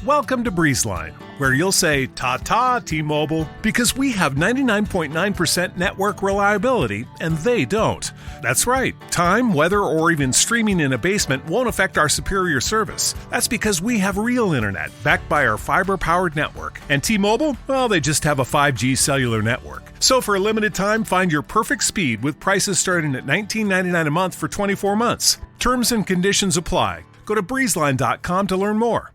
Welcome to BreezeLine, where you'll say, ta-ta, T-Mobile, because we have 99.9% network reliability, and they don't. That's right. Time, weather, or even streaming in a basement won't affect our superior service. That's because we have real internet, backed by our fiber-powered network. And T-Mobile, well, they just have a 5G cellular network. So for a limited time, find your perfect speed with prices starting at $19.99 a month for 24 months. Terms and conditions apply. Go to breezeline.com to learn more.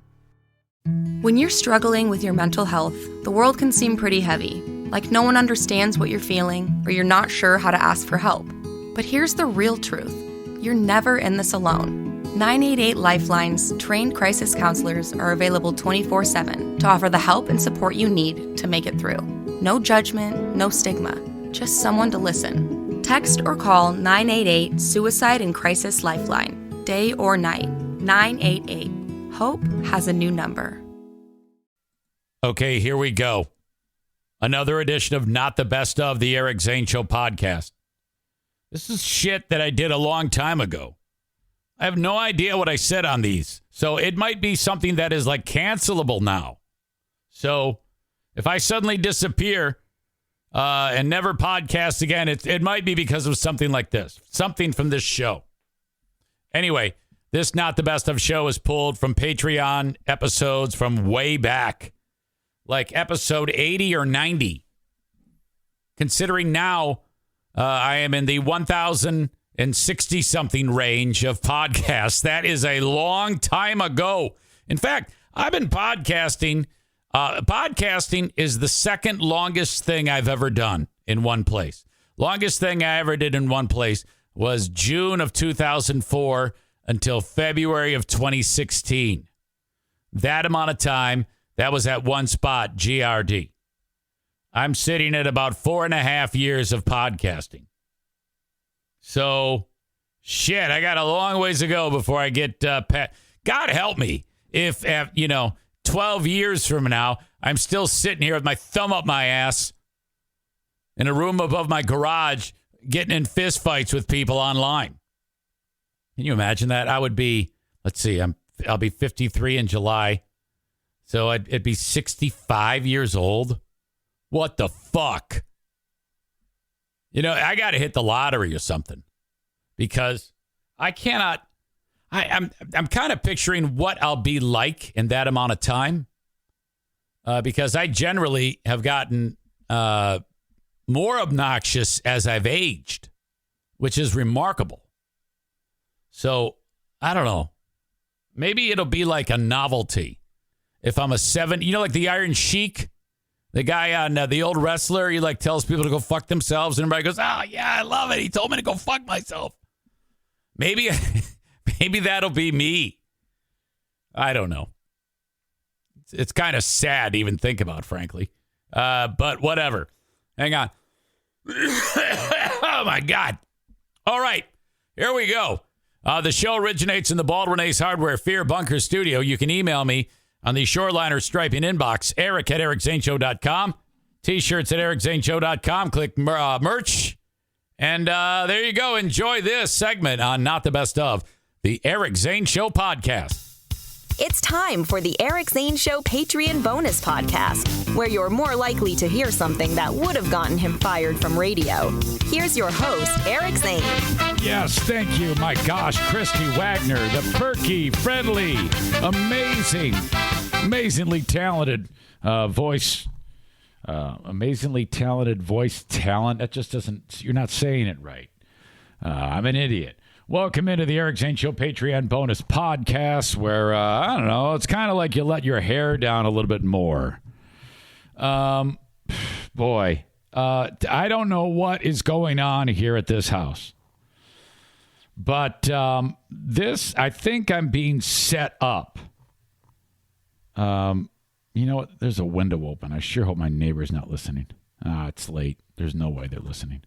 When you're struggling with your mental health, the world can seem pretty heavy, like no one understands what you're feeling or you're not sure how to ask for help. But here's the real truth. You're never in this alone. 988 Lifeline's trained crisis counselors are available 24/7 to offer the help and support you need to make it through. No judgment, no stigma, just someone to listen. Text or call 988 Suicide and Crisis Lifeline, day or night. 988. Hope has a new number. Okay, here we go. Another edition of Not the Best of the Eric Zane Show podcast. This is shit that I did a long time ago. I have no idea what I said on these. So it might be something that is like cancelable now. So if I suddenly disappear and never podcast again, it might be because of something like this. Something from this show. Anyway, this Not the Best of show is pulled from Patreon episodes from way back, like episode 80 or 90. Considering now I am in the 1,060-something range of podcasts, that is a long time ago. In fact, I've been podcasting. Podcasting is the second longest thing I've ever done in one place. Longest thing I ever did in one place was June of 2004 until February of 2016. That amount of time, that was at one spot, GRD. I'm sitting at about 4.5 years of podcasting. So, shit, I got a long ways to go before I get God help me if, 12 years from now, I'm still sitting here with my thumb up my ass in a room above my garage getting in fist fights with people online. Can you imagine that? I would be, let's see, I'll be 53 in July. So it'd be 65 years old. What the fuck? I got to hit the lottery or something because I cannot, I'm kind of picturing what I'll be like in that amount of time because I generally have gotten more obnoxious as I've aged, which is remarkable. So, I don't know. Maybe it'll be like a novelty. If I'm a 7, like the Iron Sheik, the guy on the old wrestler, he like tells people to go fuck themselves and everybody goes, "Oh, yeah, I love it. He told me to go fuck myself." Maybe that'll be me. I don't know. It's kind of sad to even think about, frankly. But whatever. Hang on. Oh, my God. All right. Here we go. The show originates in the Baldwin Ace Hardware Fear Bunker Studio. You can email me on the Shoreliner Striping inbox, eric@ericzaneshow.com. T-shirts at ericzaneshow.com. Click merch. And there you go. Enjoy this segment on Not the Best of the Eric Zane Show podcast. It's time for the Eric Zane Show Patreon bonus podcast, where you're more likely to hear something that would have gotten him fired from radio. Here's your host, Eric Zane. Yes, thank you. My gosh, Christy Wagner, the perky, friendly, amazingly talented voice. Amazingly talented voice talent. That just doesn't, you're not saying it right. I'm an idiot. Welcome into the Eric Zane Show Patreon bonus podcast where, I don't know, it's kind of like you let your hair down a little bit more. Boy, I don't know what is going on here at this house. But this, I think I'm being set up. You know what? There's a window open. I sure hope my neighbor's not listening. It's late. There's no way they're listening.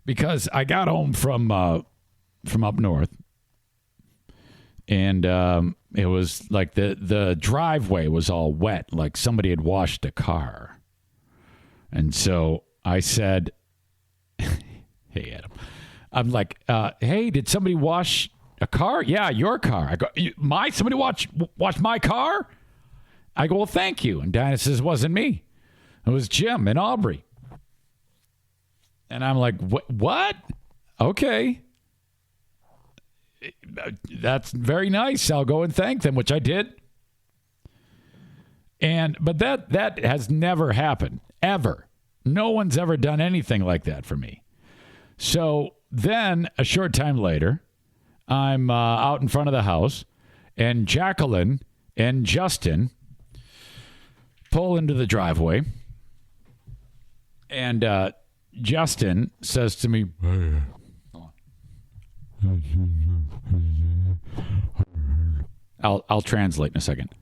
Because I got home from up north, and it was like the driveway was all wet, like somebody had washed a car. And so I said, "Hey, Adam," I'm like, "Hey, did somebody wash a car? Yeah, your car. I go, somebody watch my car? I go, well, thank you. And Dinah says, it wasn't me. It was Jim and Aubrey. And I'm like, what? Okay. That's very nice. I'll go and thank them, which I did. But that has never happened, ever. No one's ever done anything like that for me. So then a short time later, I'm out in front of the house, and Jacqueline and Justin pull into the driveway. And Justin says to me, I'll translate in a second.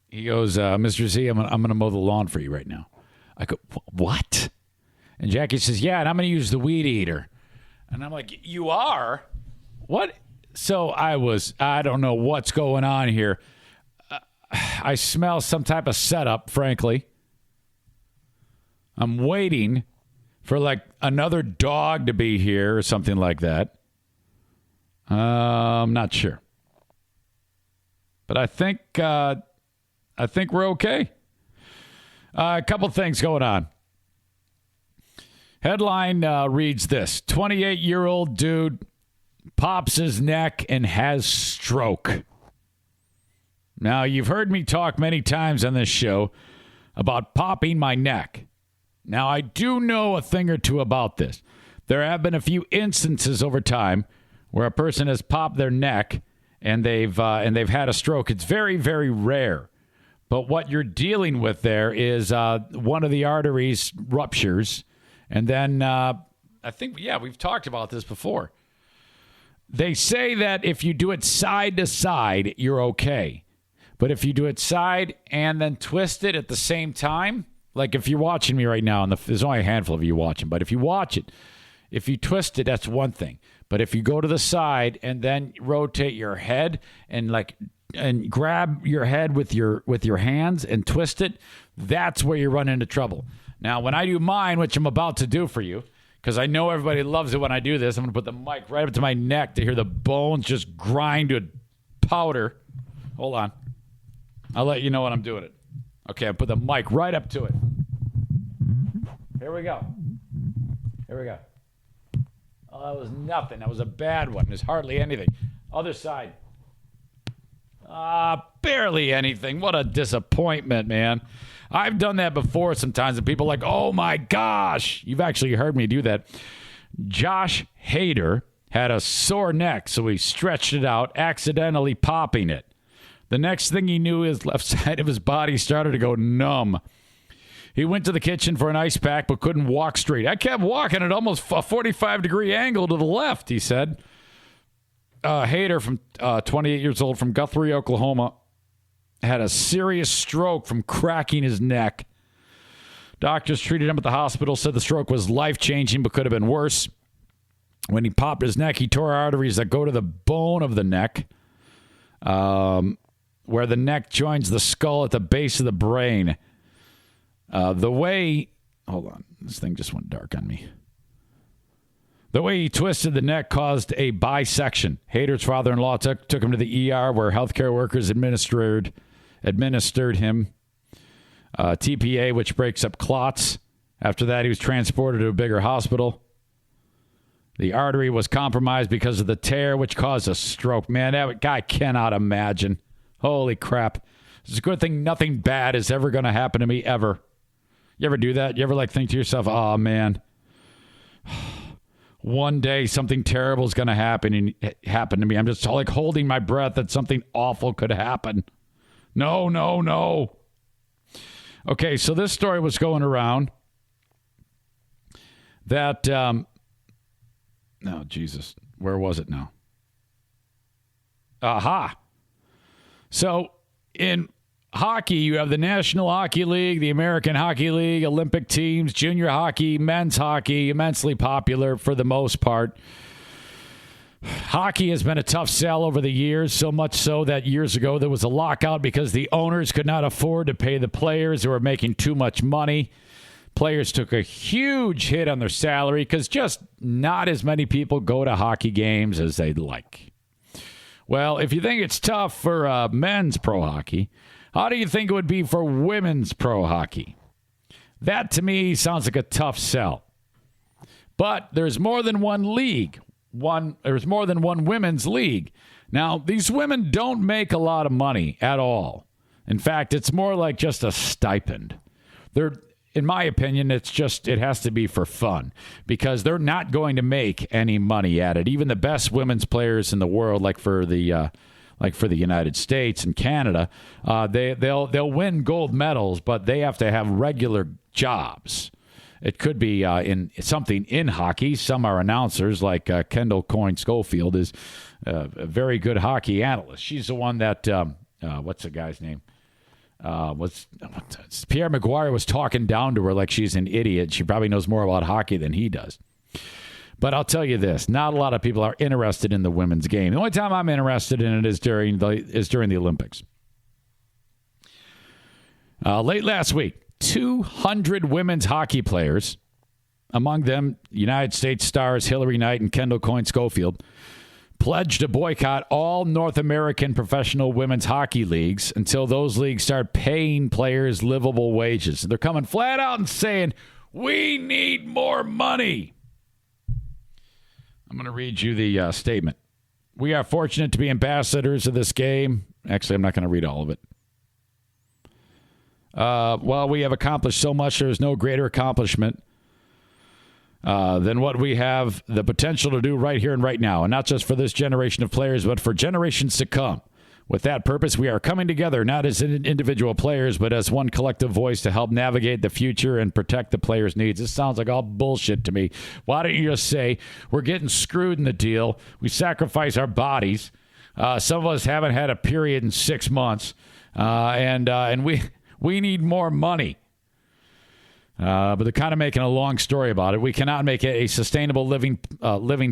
He goes, Mr. Z, I'm going to mow the lawn for you right now. I go, what? And Jackie says, yeah, and I'm going to use the weed eater. And I'm like, you are? What? So I don't know what's going on here. I smell some type of setup, frankly. I'm waiting for like another dog to be here or something like that. I'm not sure. But I think we're okay. A couple things going on. Headline reads this: 28-year-old dude pops his neck and has stroke. Now, you've heard me talk many times on this show about popping my neck. Now, I do know a thing or two about this. There have been a few instances over time where a person has popped their neck and they've had a stroke. It's very, very rare. But what you're dealing with there is one of the arteries ruptures. And then I think, we've talked about this before. They say that if you do it side to side, you're okay. But if you do it side and then twist it at the same time, like if you're watching me right now, and there's only a handful of you watching, but if you watch it, if you twist it, that's one thing. But if you go to the side and then rotate your head and grab your head with your hands and twist it, that's where you run into trouble. Now, when I do mine, which I'm about to do for you, because I know everybody loves it when I do this, I'm going to put the mic right up to my neck to hear the bones just grind to powder. Hold on. I'll let you know when I'm doing it. Okay, I put the mic right up to it. Here we go. Oh, that was nothing. That was a bad one. There's hardly anything. Other side. Barely anything. What a disappointment, man. I've done that before sometimes, and people are like, oh my gosh. You've actually heard me do that. Josh Hader had a sore neck, so he stretched it out, accidentally popping it. The next thing he knew, his left side of his body started to go numb. He went to the kitchen for an ice pack, but couldn't walk straight. I kept walking at almost a 45-degree angle to the left, he said. Hader, from 28 years old, from Guthrie, Oklahoma, had a serious stroke from cracking his neck. Doctors treated him at the hospital, said the stroke was life-changing, but could have been worse. When he popped his neck, he tore arteries that go to the bone of the neck, where the neck joins the skull at the base of the brain. Hold on, this thing just went dark on me. The way he twisted the neck caused a bisection. Hader's father-in-law took him to the ER, where healthcare workers administered him TPA, which breaks up clots. After that, he was transported to a bigger hospital. The artery was compromised because of the tear, which caused a stroke. Man, that guy cannot imagine. Holy crap. It's a good thing nothing bad is ever going to happen to me, ever. You ever do that? You ever think to yourself, oh, man, one day something terrible is going to happen to me. I'm just holding my breath that something awful could happen. No. Okay, so this story was going around that, Jesus, where was it now? Aha. So in hockey, you have the National Hockey League, the American Hockey League, Olympic teams, junior hockey, men's hockey, immensely popular for the most part. Hockey has been a tough sell over the years, so much so that years ago there was a lockout because the owners could not afford to pay the players who were making too much money. Players took a huge hit on their salary because just not as many people go to hockey games as they'd like. Well, if you think it's tough for men's pro hockey, how do you think it would be for women's pro hockey? That, to me, sounds like a tough sell. But there's more than one league. There's more than one women's league. Now, these women don't make a lot of money at all. In fact, it's more like just a stipend. In my opinion, it has to be for fun because they're not going to make any money at it. Even the best women's players in the world, like for the United States and Canada, they'll win gold medals, but they have to have regular jobs. It could be in something in hockey. Some are announcers, like Kendall Coyne Schofield is a very good hockey analyst. She's the one that what's the guy's name? Pierre Maguire was talking down to her like she's an idiot. She probably knows more about hockey than he does. But I'll tell you this, not a lot of people are interested in the women's game. The only time I'm interested in it is during the Olympics. Late last week, 200 women's hockey players, among them United States stars Hillary Knight and Kendall Coyne Schofield, pledged to boycott all North American professional women's hockey leagues until those leagues start paying players livable wages. They're coming flat out and saying, we need more money. I'm going to read you the statement. We are fortunate to be ambassadors of this game. Actually, I'm not going to read all of it. While we have accomplished so much, there is no greater accomplishment than what we have the potential to do right here and right now. And not just for this generation of players, but for generations to come. With that purpose, we are coming together, not as individual players, but as one collective voice to help navigate the future and protect the players' needs. This sounds like all bullshit to me. Why don't you just say, we're getting screwed in the deal. We sacrifice our bodies. Some of us haven't had a period in 6 months. And we need more money. But they're kind of making a long story about it. We cannot make a sustainable living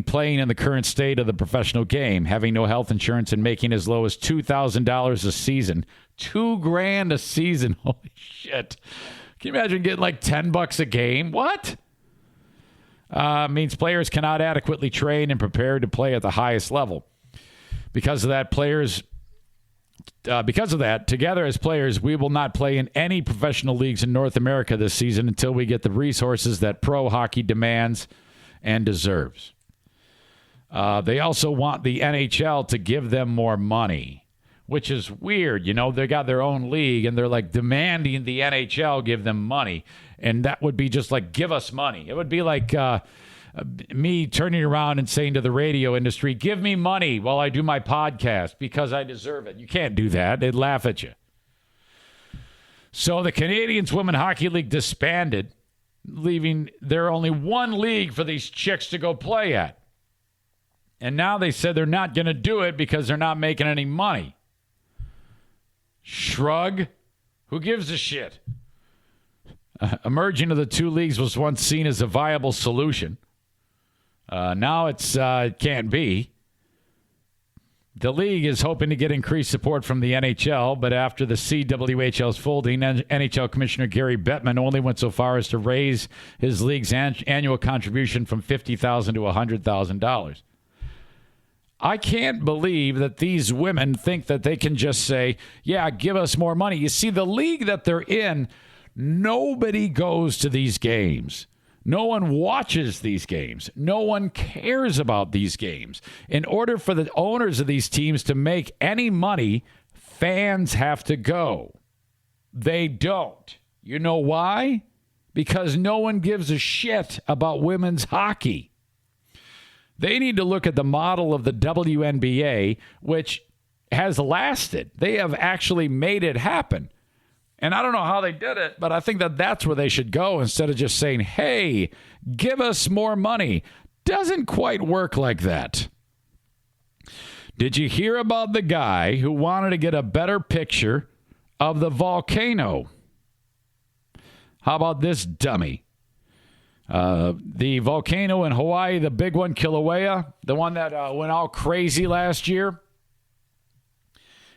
playing in the current state of the professional game, having no health insurance and making as low as $2,000 a season. $2,000 a season. Holy shit. Can you imagine getting like $10 a game? What? Means players cannot adequately train and prepare to play at the highest level. Because of that, together as players, we will not play in any professional leagues in North America this season until we get the resources that pro hockey demands and deserves. They also want the NHL to give them more money, which is weird. You know, they got their own league, and they're like demanding the NHL give them money. And that would be just like, give us money. It would be like me turning around and saying to the radio industry, give me money while I do my podcast because I deserve it. You can't do that. They'd laugh at you. So the Canadians Women Hockey League disbanded, leaving there only one league for these chicks to go play at. And now they said they're not going to do it because they're not making any money. Shrug. Who gives a shit? Emerging of the two leagues was once seen as a viable solution. Now it can't be. The league is hoping to get increased support from the NHL, but after the CWHL's folding, NHL Commissioner Gary Bettman only went so far as to raise his league's annual contribution from $50,000 to $100,000. I can't believe that these women think that they can just say, yeah, give us more money. You see, the league that they're in, nobody goes to these games. No one watches these games. No one cares about these games. In order for the owners of these teams to make any money, fans have to go. They don't. You know why? Because no one gives a shit about women's hockey. They need to look at the model of the WNBA, which has lasted. They have actually made it happen. And I don't know how they did it, but I think that that's where they should go instead of just saying, hey, give us more money. Doesn't quite work like that. Did you hear about the guy who wanted to get a better picture of the volcano? How about this dummy? The volcano in Hawaii, the big one, Kilauea, the one that went all crazy last year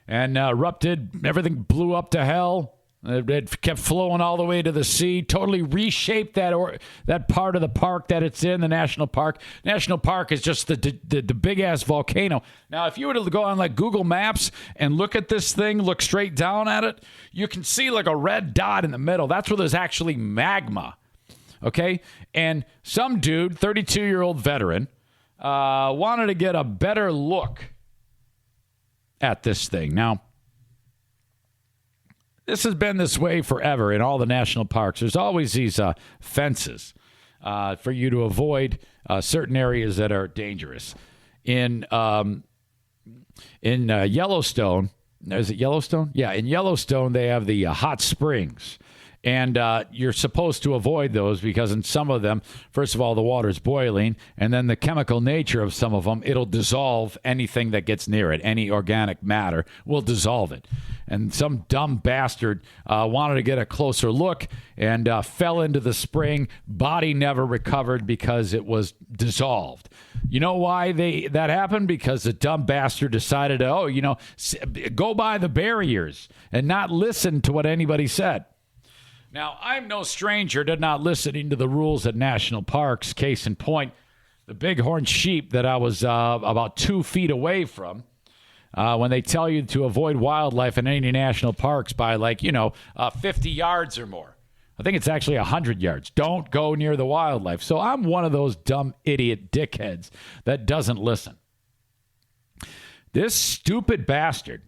and erupted, everything blew up to hell. It kept flowing all the way to the sea, totally reshaped that part of the park that it's in, the national park. National park is just the big-ass volcano. Now, if you were to go on like Google Maps and look at this thing, look straight down at it, you can see like a red dot in the middle. That's where there's actually magma, okay? And some dude, 32-year-old veteran, wanted to get a better look at this thing. Now, this has been this way forever in all the national parks. There's always these fences for you to avoid certain areas that are dangerous. In Yellowstone, is it Yellowstone? Yeah, in Yellowstone, they have the hot springs. And you're supposed to avoid those because in some of them, first of all, the water's boiling, and then the chemical nature of some of them, it'll dissolve anything that gets near it. Any organic matter will dissolve it. And some dumb bastard wanted to get a closer look and fell into the spring. Body never recovered because it was dissolved. You know why that happened? Because the dumb bastard decided to, go by the barriers and not listen to what anybody said. Now, I'm no stranger to not listening to the rules at national parks. Case in point, the bighorn sheep that I was about 2 feet away from, when they tell you to avoid wildlife in any national parks by 50 yards or more. I think it's actually 100 yards. Don't go near the wildlife. So I'm one of those dumb idiot dickheads that doesn't listen. This stupid bastard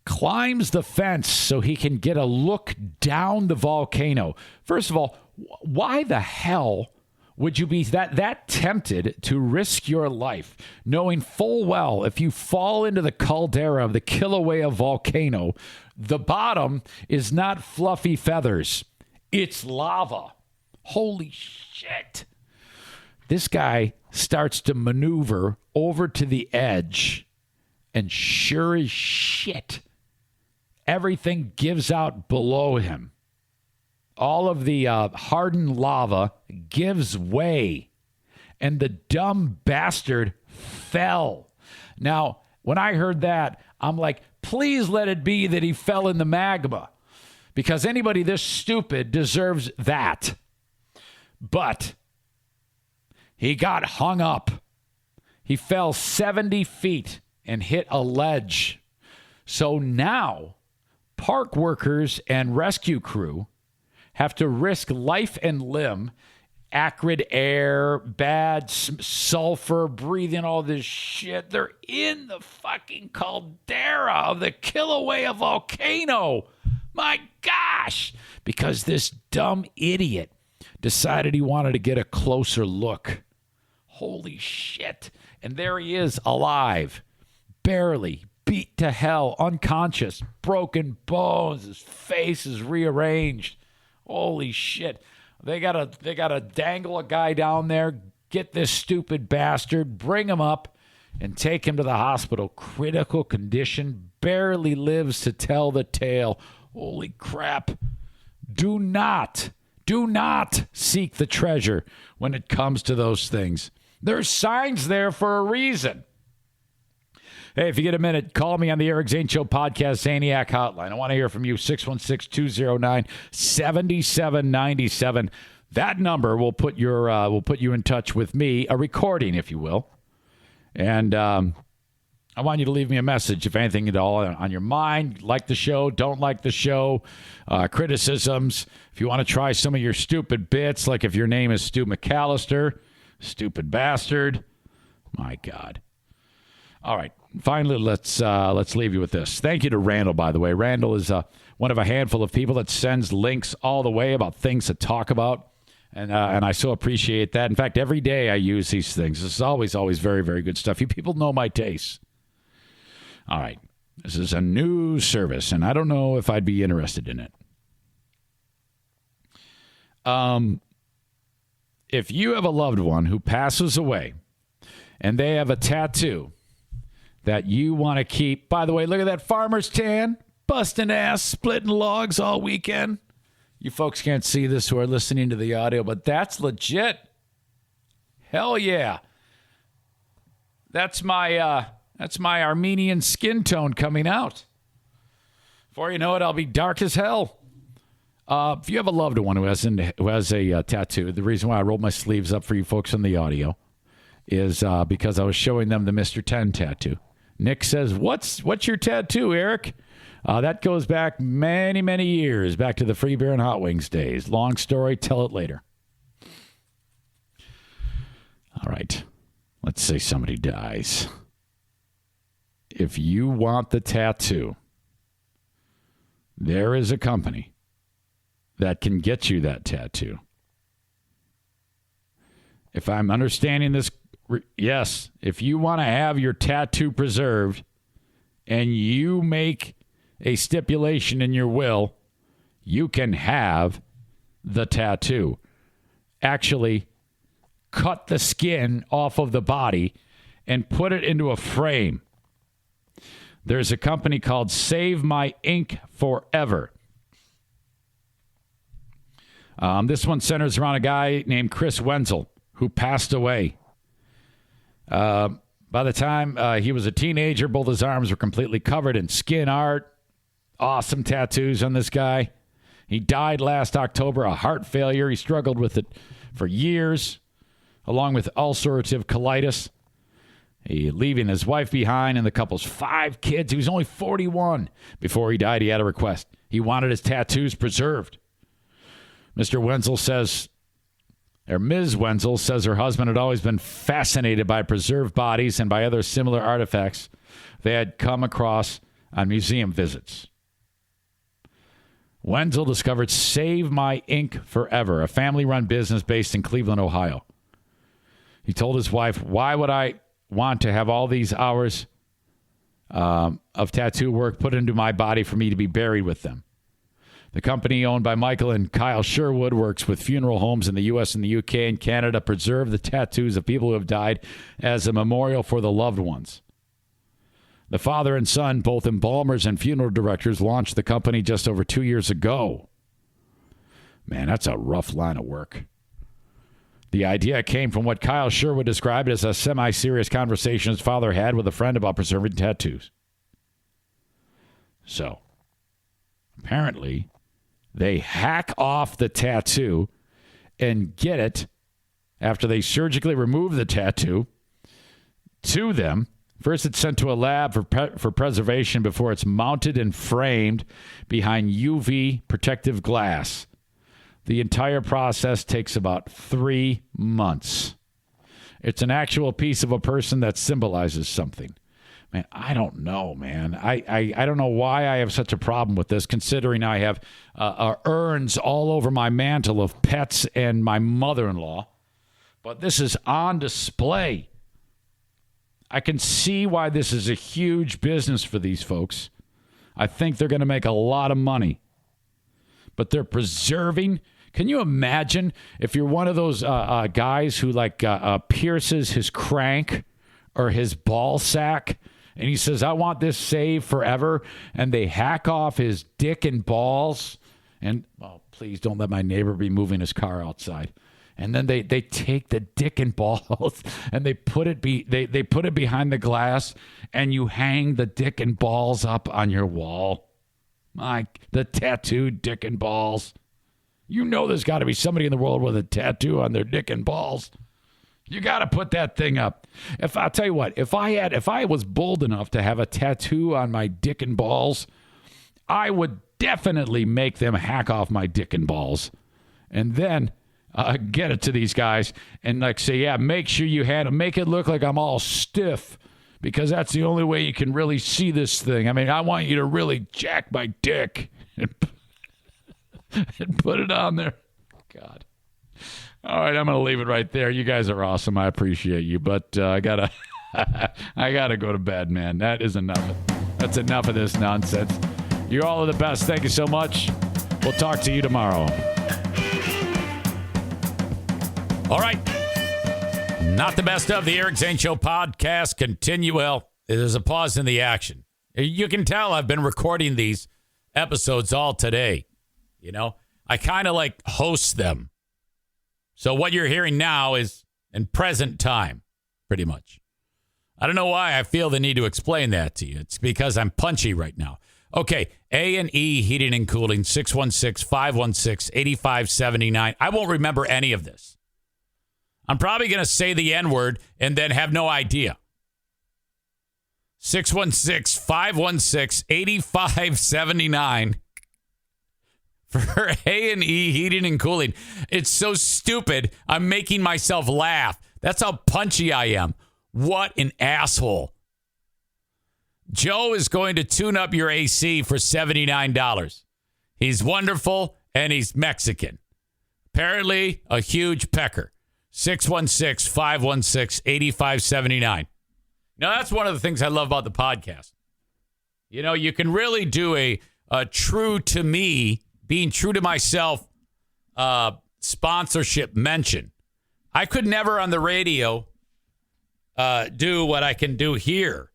climbs the fence so he can get a look down the volcano. First of all, why the hell would you be that tempted to risk your life, knowing full well if you fall into the caldera of the Kilauea volcano, the bottom is not fluffy feathers, it's lava. Holy shit. This guy starts to maneuver over to the edge, and sure as shit, everything gives out below him. All of the hardened lava gives way, and the dumb bastard fell. Now, when I heard that, I'm like, please let it be that he fell in the magma, because anybody this stupid deserves that. But he got hung up. He fell 70 feet and hit a ledge. So now, park workers and rescue crew have to risk life and limb, acrid air, bad sulfur, breathing all this shit. They're in the fucking caldera of the Kilauea volcano. My gosh! Because this dumb idiot decided he wanted to get a closer look. Holy shit. And there he is, alive, barely, beat to hell, unconscious, broken bones, his face is rearranged. Holy shit. They gotta dangle a guy down there, get this stupid bastard, bring him up, and take him to the hospital. Critical condition, barely lives to tell the tale. Holy crap. Do not seek the treasure when it comes to those things. There's signs there for a reason. Hey, if you get a minute, call me on the Eric Zane Show podcast Zaniac hotline. I want to hear from you, 616-209-7797. That number will put you in touch with me, a recording, if you will. And I want you to leave me a message, if anything at all, on your mind. Like the show, don't like the show, criticisms. If you want to try some of your stupid bits, like if your name is Stu McAllister, stupid bastard. My God. All right. Finally, let's leave you with this. Thank you to Randall, by the way. Randall is one of a handful of people that sends links all the way about things to talk about, and I so appreciate that. In fact, every day I use these things. This is always very, very good stuff. You people know my tastes. All right. This is a new service, and I don't know if I'd be interested in it. If you have a loved one who passes away and they have a tattoo that you want to keep. By the way, look at that farmer's tan, busting ass, splitting logs all weekend. You folks can't see this who are listening to the audio, but that's legit. Hell yeah. That's my Armenian skin tone coming out. Before you know it, I'll be dark as hell. If you have a loved one who has a tattoo, the reason why I rolled my sleeves up for you folks on the audio is because I was showing them the Mr. 10 tattoo. Nick says, what's your tattoo, Eric? That goes back many, many years, back to the Free Beer and Hot Wings days. Long story, tell it later. All right. Let's say somebody dies. If you want the tattoo, there is a company that can get you that tattoo. If I'm understanding this, yes, if you want to have your tattoo preserved and you make a stipulation in your will, you can have the tattoo. Actually, cut the skin off of the body and put it into a frame. There's a company called Save My Ink Forever. This one centers around a guy named Chris Wenzel, who passed away. By the time he was a teenager, both his arms were completely covered in skin art. Awesome tattoos on this guy. He died last October, a heart failure. He struggled with it for years, along with ulcerative colitis. He leaving his wife behind and the couple's 5 kids. He was only 41. Before he died, he had a request. He wanted his tattoos preserved. Mr. Wenzel says, or Ms. Wenzel says her husband had always been fascinated by preserved bodies and by other similar artifacts they had come across on museum visits. Wenzel discovered Save My Ink Forever, a family-run business based in Cleveland, Ohio. He told his wife, why would I want to have all these hours of tattoo work put into my body for me to be buried with them? The company owned by Michael and Kyle Sherwood works with funeral homes in the U.S. and the U.K. and Canada to preserve the tattoos of people who have died as a memorial for the loved ones. The father and son, both embalmers and funeral directors, launched the company just over 2 years ago. Man, that's a rough line of work. The idea came from what Kyle Sherwood described as a semi-serious conversation his father had with a friend about preserving tattoos. So, apparently, they hack off the tattoo and get it, after they surgically remove the tattoo, to them. First, it's sent to a lab for preservation before it's mounted and framed behind UV protective glass. The entire process takes about 3 months. It's an actual piece of a person that symbolizes something. Man, I don't know, man. I don't know why I have such a problem with this, considering I have urns all over my mantle of pets and my mother-in-law. But this is on display. I can see why this is a huge business for these folks. I think they're going to make a lot of money. But they're preserving. Can you imagine if you're one of those guys who pierces his crank or his ball sack, and he says, I want this saved forever, and they hack off his dick and balls, and, oh, please don't let my neighbor be moving his car outside. And then they take the dick and balls and they put it behind the glass, and you hang the dick and balls up on your wall. The tattooed dick and balls. You know there's got to be somebody in the world with a tattoo on their dick and balls. You got to put that thing up. I'll tell you what, if I was bold enough to have a tattoo on my dick and balls, I would definitely make them hack off my dick and balls, and then get it to these guys and say, yeah, make sure you make it look like I'm all stiff, because that's the only way you can really see this thing. I mean, I want you to really jack my dick and put it on there. God. All right, I'm going to leave it right there. You guys are awesome. I appreciate you, but I gotta go to bed, man. That is enough. That's enough of this nonsense. You all are the best. Thank you so much. We'll talk to you tomorrow. All right. Not the best of the Eric Zane Show podcast. Continue. Well, there's a pause in the action. You can tell I've been recording these episodes all today. You know, I kind of host them. So what you're hearing now is in present time, pretty much. I don't know why I feel the need to explain that to you. It's because I'm punchy right now. Okay, A&E Heating and Cooling, 616-516-8579. I won't remember any of this. I'm probably going to say the N-word and then have no idea. 616-516-8579 for A&E Heating and Cooling. It's so stupid, I'm making myself laugh. That's how punchy I am. What an asshole. Joe is going to tune up your AC for $79. He's wonderful, and he's Mexican. Apparently, a huge pecker. 616-516-8579. Now, that's one of the things I love about the podcast. You know, you can really do a true to me, being true to myself sponsorship mention. I could never on the radio do what I can do here.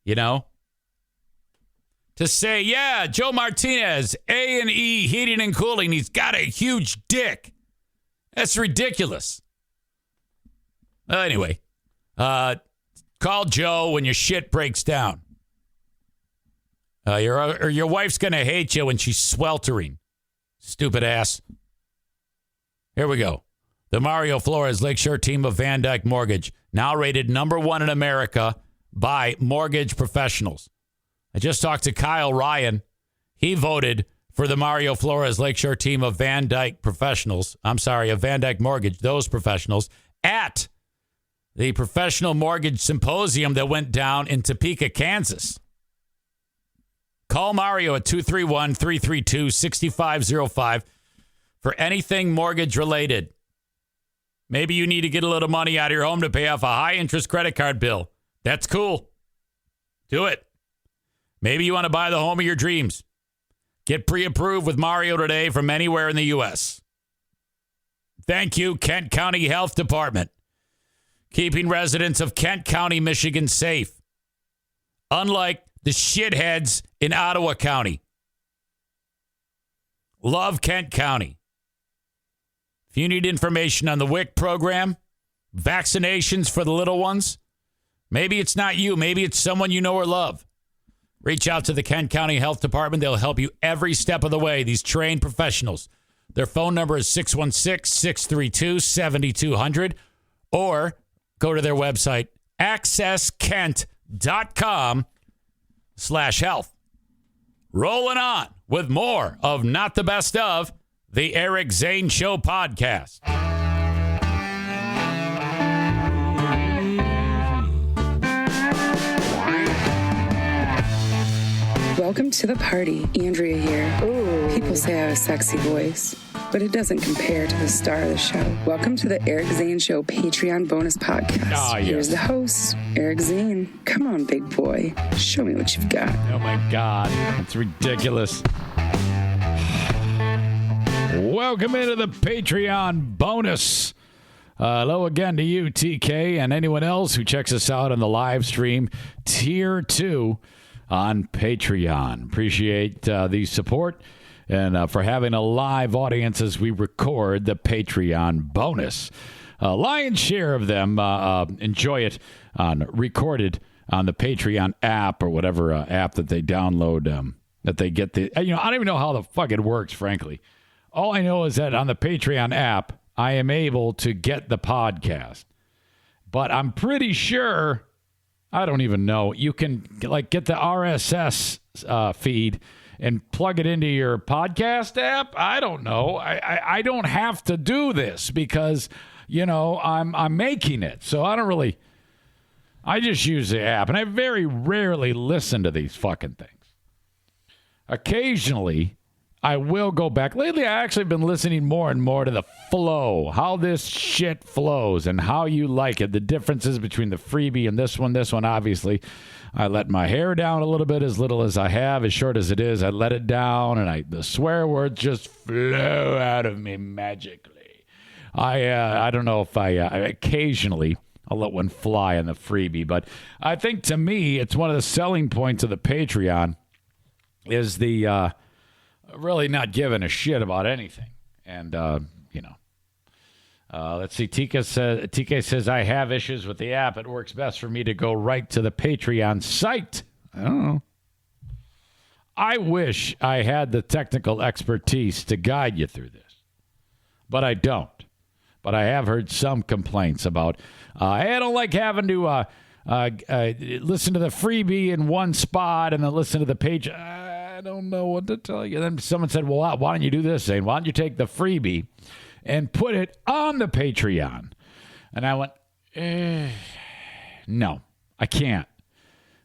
You know, to say, yeah, Joe Martinez, A&E Heating and Cooling, he's got a huge dick. That's ridiculous. Well, anyway, call Joe when your shit breaks down. Your wife's going to hate you when she's sweltering. Stupid ass. Here we go. The Mario Flores Lakeshore team of Van Dyke Mortgage, now rated number 1 in America by mortgage professionals. I just talked to Kyle Ryan. He voted for the Mario Flores Lakeshore team of Van Dyke professionals. I'm sorry, of Van Dyke Mortgage, those professionals, at the Professional Mortgage Symposium that went down in Topeka, Kansas. Call Mario at 231-332-6505 for anything mortgage related. Maybe you need to get a little money out of your home to pay off a high-interest credit card bill. That's cool. Do it. Maybe you want to buy the home of your dreams. Get pre-approved with Mario today from anywhere in the U.S. Thank you, Kent County Health Department. Keeping residents of Kent County, Michigan safe. Unlike the shitheads in Ottawa County. Love Kent County. If you need information on the WIC program, vaccinations for the little ones, maybe it's not you. Maybe it's someone you know or love. Reach out to the Kent County Health Department. They'll help you every step of the way. These trained professionals. Their phone number is 616-632-7200. Or go to their website, accesskent.com/health. Rolling on with more of Not the Best of, the Eric Zane Show podcast. Welcome to the party. Andrea here. Ooh. People say I have a sexy voice, but it doesn't compare to the star of the show. Welcome to the Eric Zane Show Patreon bonus podcast. Ah, yes. Here's the host, Eric Zane. Come on, big boy. Show me what you've got. Oh, my God. It's ridiculous. Welcome into the Patreon bonus. Hello again to you, TK, and anyone else who checks us out on the live stream, Tier 2 on Patreon. Appreciate the support and for having a live audience as we record the Patreon bonus. Lion's share of them enjoy it recorded on the Patreon app or whatever app that they download, that they get the. I don't even know how the fuck it works, frankly. All I know is that on the Patreon app, I am able to get the podcast. But I'm pretty sure, I don't even know, you can get the RSS feed and plug it into your podcast app. I don't know. I don't have to do this because, I'm making it. So I just use the app. And I very rarely listen to these fucking things. Occasionally, I will go back. Lately, I actually been listening more and more to the flow, how this shit flows and how you like it. The differences between the freebie and this one. This one, obviously, I let my hair down a little bit, as little as I have, as short as it is. I let it down, and the swear words just flow out of me magically. I don't know if I occasionally I'll let one fly on the freebie, but I think to me, it's one of the selling points of the Patreon is the really not giving a shit about anything. And, let's see. TK says, I have issues with the app. It works best for me to go right to the Patreon site. I don't know. I wish I had the technical expertise to guide you through this, but I don't. But I have heard some complaints about, hey, I don't like having to listen to the freebie in one spot and then listen to the page. I don't know what to tell you. Then someone said, well, why don't you do this, Zane? Why don't you take the freebie and put it on the Patreon? And I went, no, I can't,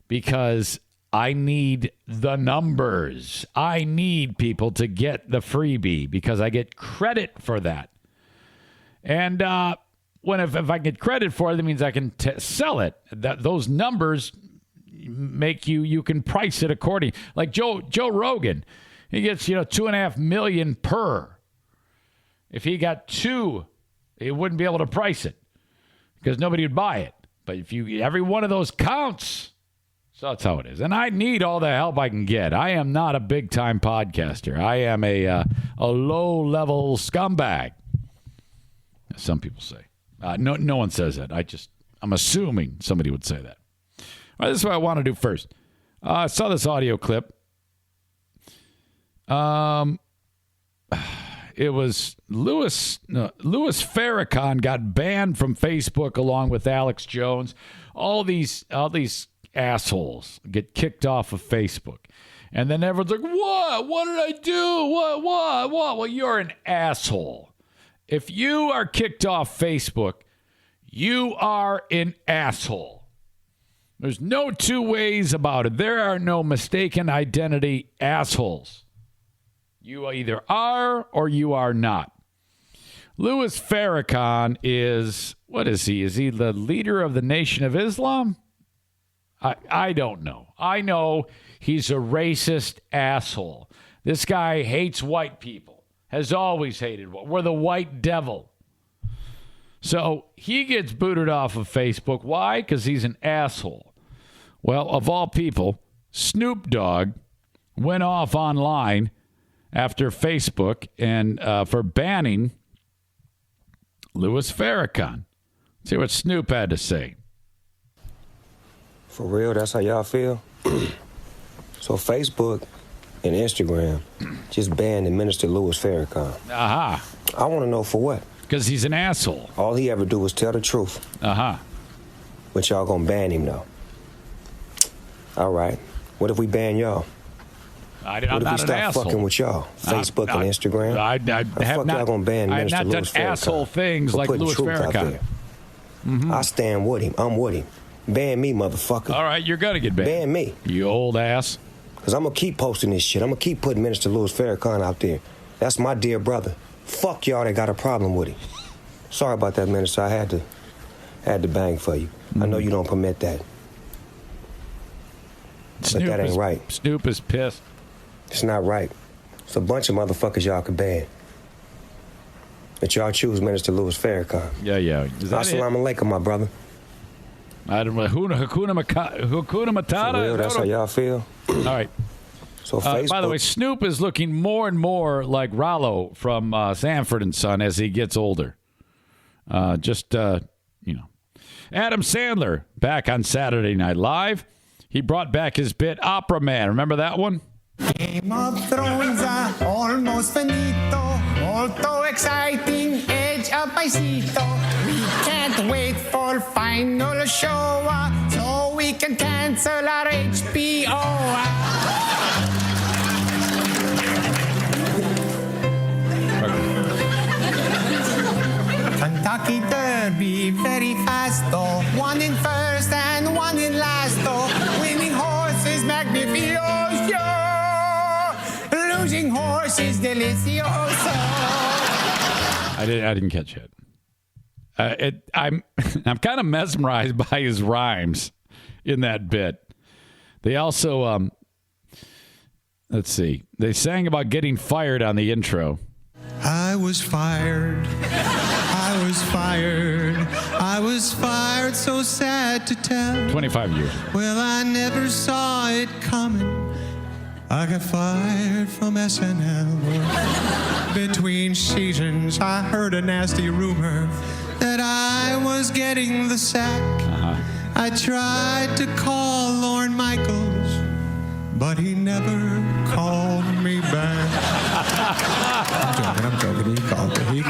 because I need the numbers. I need people to get the freebie because I get credit for that. And if I get credit for it, that means I can sell it. Those numbers make you can price it according. Like Joe Rogan, he gets 2.5 million per. If he got 2, he wouldn't be able to price it because nobody would buy it. But every one of those counts. So that's how it is. And I need all the help I can get. I am not a big time podcaster. I am a low level scumbag. Some people say. No one says that. I'm assuming somebody would say that. All right, this is what I want to do first. I saw this audio clip. It was Louis Farrakhan got banned from Facebook along with Alex Jones. All these assholes get kicked off of Facebook. And then everyone's like, what? What did I do? What? Well, you're an asshole. If you are kicked off Facebook, you are an asshole. There's no two ways about it. There are no mistaken identity assholes. You either are or you are not. Louis Farrakhan is, what is he? Is he the leader of the Nation of Islam? I don't know. I know he's a racist asshole. This guy hates white people, has always hated. We're the white devil. So he gets booted off of Facebook. Why? Because he's an asshole. Well, of all people, Snoop Dogg went off online after Facebook and for banning Louis Farrakhan. See what Snoop had to say. For real, that's how y'all feel? So Facebook and Instagram just banned the Minister Louis Farrakhan. Aha. I want to know for what? Because he's an asshole. All he ever do was tell the truth. Aha. But y'all gonna ban him though. All right. What if we ban y'all? I'm what if not we stop an asshole. fucking with y'all? Facebook and Instagram? I have not, y'all gonna ban I have not done asshole things like Louis Farrakhan. Mm-hmm. I stand with him. I'm with him. Ban me, motherfucker. All right, you're going to get banned. Ban me. You old ass. Because I'm going to keep posting this shit. I'm going to keep putting Minister Louis Farrakhan out there. That's my dear brother. Fuck y'all that got a problem with him. Sorry about that, Minister. I had to bang for you. I know you don't permit that. But that ain't right. Snoop is pissed. It's not right. It's a bunch of motherfuckers y'all can ban. But y'all choose Minister Louis Farrakhan. Yeah. Assalamu alaikum, my brother. I don't know. Hakuna Matata? For real, that's how y'all feel? All right. So Facebook. By the way, Snoop is looking more and more like Rollo from Sanford & Son as he gets older. Adam Sandler back on Saturday Night Live. He brought back his bit Opera Man. Remember that one? Game of Thrones almost finito. Molto exciting, edge up paisito. We can't wait for final show so we can cancel our HBO. Kentucky Derby, very fast though. One in first and one in last though. Winning horses, magnificioso. Losing horses, delicioso. I didn't catch it. I'm kind of mesmerized by his rhymes in that bit. They also let's see. They sang about getting fired on the intro. I was fired. I was fired. I was fired, so sad to tell. 25 years. Well, I never saw it coming. I got fired from SNL. Between seasons, I heard a nasty rumor that I was getting the sack. I tried to call Lorne Michaels, but he never called me back. I'm joking. He called me.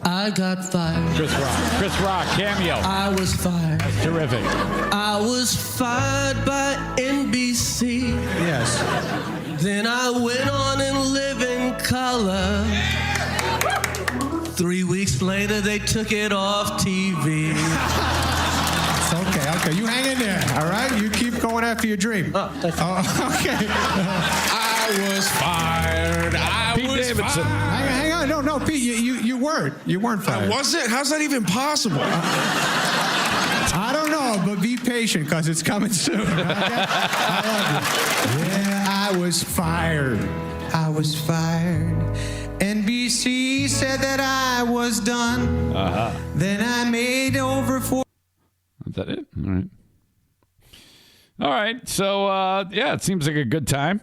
I got fired. Chris Rock, cameo. I was fired. That's terrific. I was fired by NBC. Yes. Then I went on and lived in color. 3 weeks later, they took it off TV. It's okay. You hang in there, all right? You keep going after your dream. Okay. I was fired. Pete Davidson. Hang on. No, Pete, you weren't. You weren't fired. I wasn't? How's that even possible? I don't know, but be patient because it's coming soon. Okay? I love you. Yeah, I was fired. NBC said that I was done. Then I made over for. Is that it? All right. So, it seems like a good time.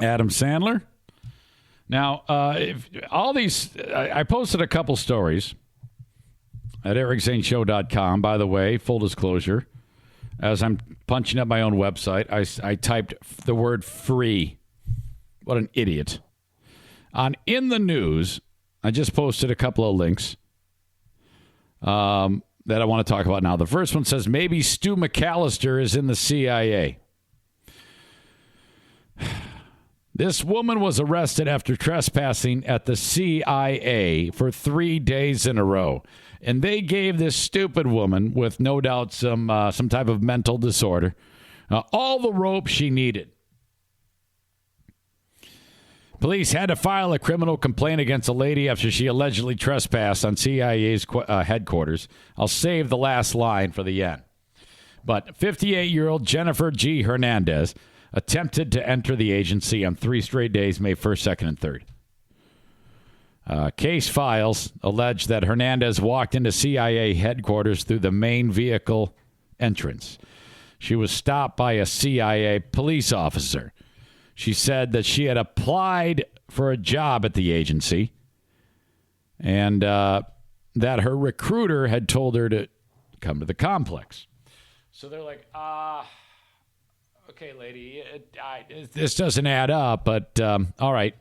Adam Sandler. Now, I posted a couple stories at ericzaneshow.com. By the way, full disclosure, as I'm punching up my own website, I typed the word free. What an idiot. On In the News, I just posted a couple of links that I want to talk about now. The first one says, maybe Stu McAllister is in the CIA. This woman was arrested after trespassing at the CIA for 3 days in a row. And they gave this stupid woman, with no doubt some type of mental disorder, all the rope she needed. Police had to file a criminal complaint against a lady after she allegedly trespassed on CIA's headquarters. I'll save the last line for the end. But 58-year-old Jennifer G. Hernandez attempted to enter the agency on 3 straight days, May 1st, 2nd, and 3rd. Case files allege that Hernandez walked into CIA headquarters through the main vehicle entrance. She was stopped by a CIA police officer. She said that she had applied for a job at the agency and that her recruiter had told her to come to the complex. So they're like, okay, lady, this doesn't add up, but all right.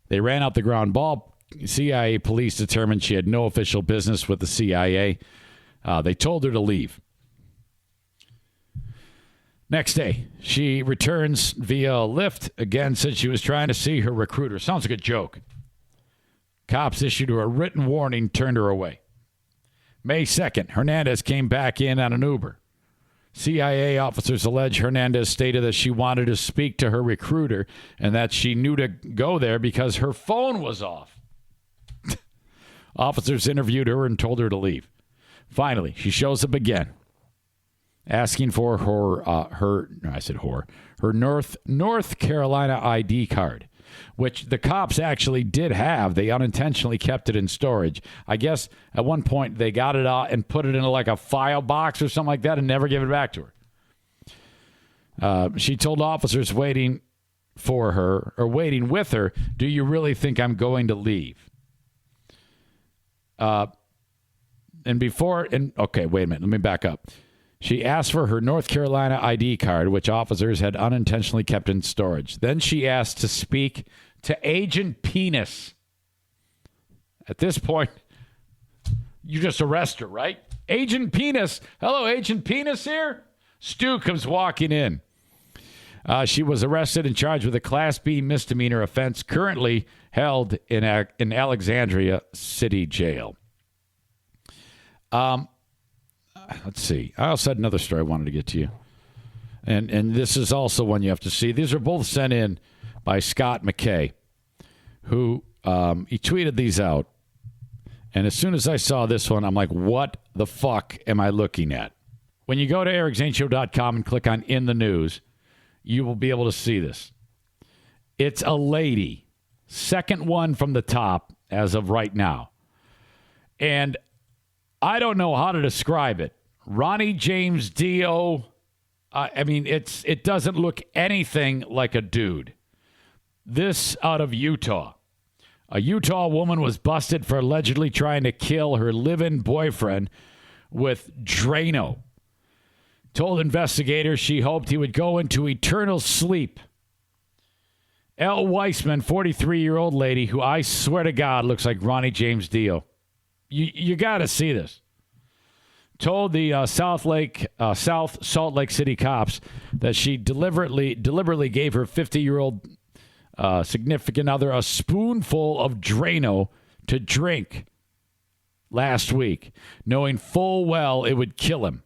They ran out the ground ball. CIA police determined she had no official business with the CIA. They told her to leave. Next day, she returns via lift. Again, said she was trying to see her recruiter. Sounds like a joke. Cops issued her a written warning, turned her away. May 2nd, Hernandez came back in on an Uber. CIA officers allege Hernandez stated that she wanted to speak to her recruiter and that she knew to go there because her phone was off. Officers interviewed her and told her to leave. Finally, she shows up again, asking for her North Carolina ID card, which the cops actually did have. They unintentionally kept it in storage. I guess at one point they got it out and put it in like a file box or something like that and never gave it back to her. She told officers waiting with her, "Do you really think I'm going to leave?" Okay, wait a minute. Let me back up. She asked for her North Carolina ID card, which officers had unintentionally kept in storage. Then she asked to speak to Agent Penis. At this point, you just arrest her, right? Agent Penis. Hello, Agent Penis here. Stu comes walking in. She was arrested and charged with a Class B misdemeanor offense, currently held in Alexandria City Jail. Let's see. I also had another story I wanted to get to you. And this is also one you have to see. These are both sent in by Scott McKay, who he tweeted these out. And as soon as I saw this one, I'm like, what the fuck am I looking at? When you go to ericzaneshow.com and click on In the News, you will be able to see this. It's a lady. Second one from the top as of right now. And I don't know how to describe it. Ronnie James Dio. It doesn't look anything like a dude. This out of Utah. A Utah woman was busted for allegedly trying to kill her live-in boyfriend with Drano. told investigators she hoped he would go into eternal sleep. Elle Weissman, 43-year-old lady who I swear to God looks like Ronnie James Dio. You got to see this. Told the South Salt Lake City cops that she deliberately gave her 50-year-old significant other a spoonful of Drano to drink last week, knowing full well it would kill him.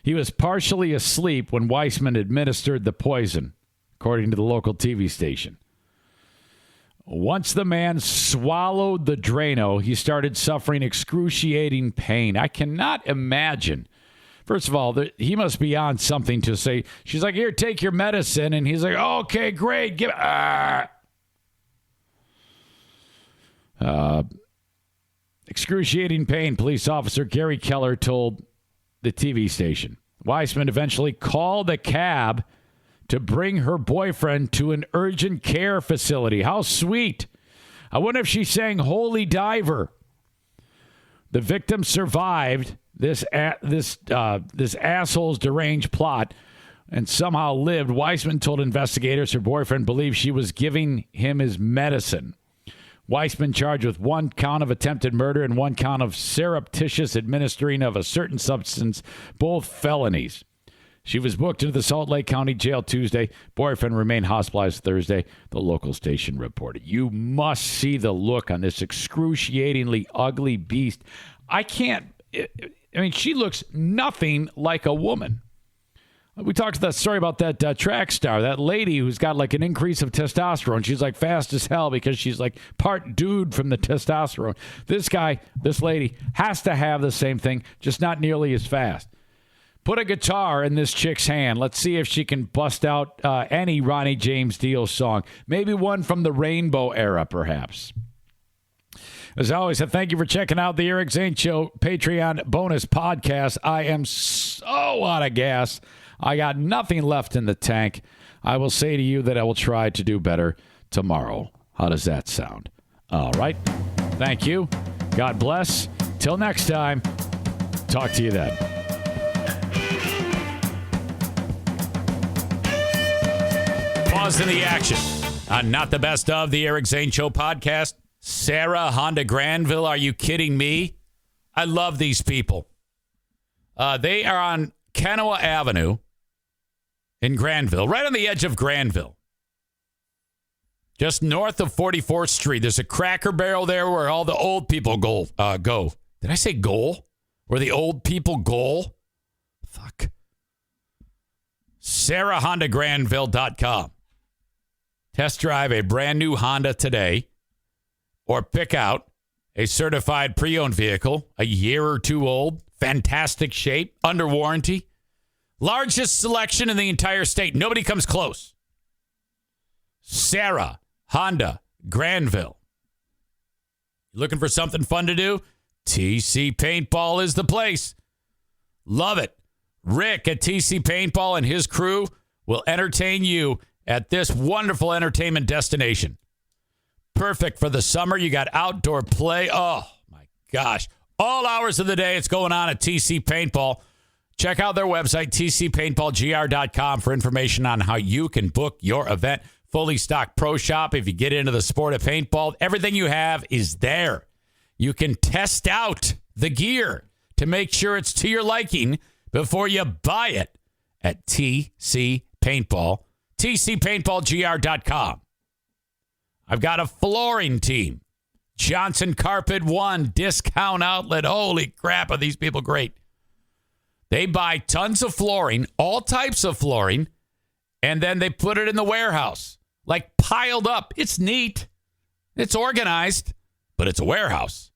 He was partially asleep when Weissman administered the poison, according to the local TV station. Once the man swallowed the Drano, he started suffering excruciating pain. I cannot imagine. First of all, he must be on something to say. She's like, here, take your medicine. And he's like, okay, great. Give excruciating pain, police officer Gary Keller told the TV station. Weissman eventually called a cab to bring her boyfriend to an urgent care facility. How sweet. I wonder if she sang Holy Diver. The victim survived this asshole's deranged plot and somehow lived. Weissman told investigators her boyfriend believed she was giving him his medicine. Weissman charged with 1 count of attempted murder and 1 count of surreptitious administering of a certain substance, both felonies. She was booked into the Salt Lake County Jail Tuesday. Boyfriend remained hospitalized Thursday, the local station reported. You must see the look on this excruciatingly ugly beast. She looks nothing like a woman. We talked that story about that track star, that lady who's got like an increase of testosterone. She's like fast as hell because she's like part dude from the testosterone. This lady has to have the same thing, just not nearly as fast. Put a guitar in this chick's hand. Let's see if she can bust out any Ronnie James Dio song. Maybe one from the Rainbow era, perhaps. As always, I thank you for checking out the Eric Zane Show Patreon bonus podcast. I am so out of gas. I got nothing left in the tank. I will say to you that I will try to do better tomorrow. How does that sound? All right. Thank you. God bless. Till next time. Talk to you then. Pause in the action on Not the Best of the Eric Zane Show podcast. Sarah Honda Granville, are you kidding me? I love these people. They are on Kenowa Avenue in Granville, right on the edge of Granville. Just north of 44th Street. There's a Cracker Barrel there where all the old people go. Did I say goal? Where the old people go? Fuck. SarahHondaGranville.com. Test drive a brand new Honda today or pick out a certified pre-owned vehicle, a year or two old, fantastic shape, under warranty. Largest selection in the entire state. Nobody comes close. Sarah Honda Granville. Looking for something fun to do? TC Paintball is the place. Love it. Rick at TC Paintball and his crew will entertain you at this wonderful entertainment destination. Perfect for the summer. You got outdoor play. Oh, my gosh. All hours of the day, it's going on at TC Paintball. Check out their website, tcpaintballgr.com, for information on how you can book your event. Fully stocked pro shop. If you get into the sport of paintball, everything you have is there. You can test out the gear to make sure it's to your liking before you buy it at TC Paintball, tcpaintballgr.com. I've got a flooring team. Johnson Carpet One discount outlet. Holy crap, are these people great. They buy tons of flooring, all types of flooring, and then they put it in the warehouse, like piled up. It's neat. It's organized, but it's a warehouse.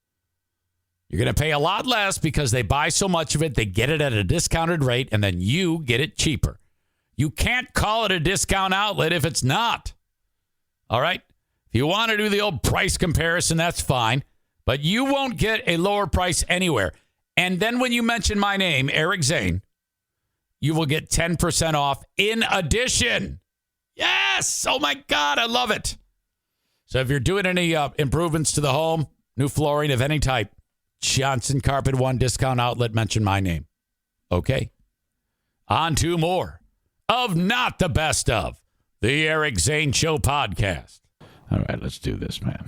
You're going to pay a lot less because they buy so much of it, they get it at a discounted rate, and then you get it cheaper. You can't call it a discount outlet if it's not. All right? If you want to do the old price comparison, that's fine, but you won't get a lower price anywhere. And then when you mention my name, Eric Zane, you will get 10% off in addition. Yes! Oh, my God, I love it. So if you're doing any improvements to the home, new flooring of any type, Johnson Carpet One discount outlet, mention my name. Okay. On to more of Not the Best of, the Eric Zane Show podcast. All right, let's do this, man.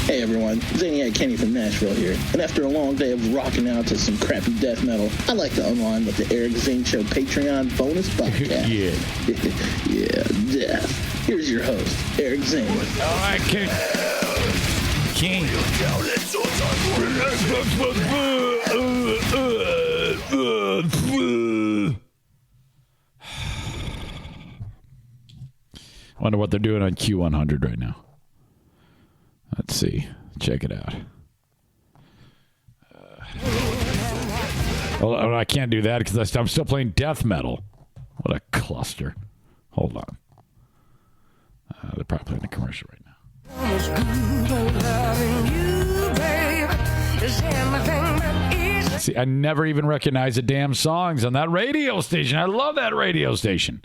Hey everyone, Zane Kenny from Nashville here. And after a long day of rocking out to some crappy death metal, I like to unwind with the Eric Zane Show Patreon bonus podcast. Yeah, death. Here's your host, Eric Zane. All right, King. Wonder what they're doing on Q100 right now. Let's see. Check it out. I can't do that because I'm still playing death metal. What a cluster. Hold on. They're probably playing a commercial right now. See, I never even recognize the damn songs on that radio station. I love that radio station.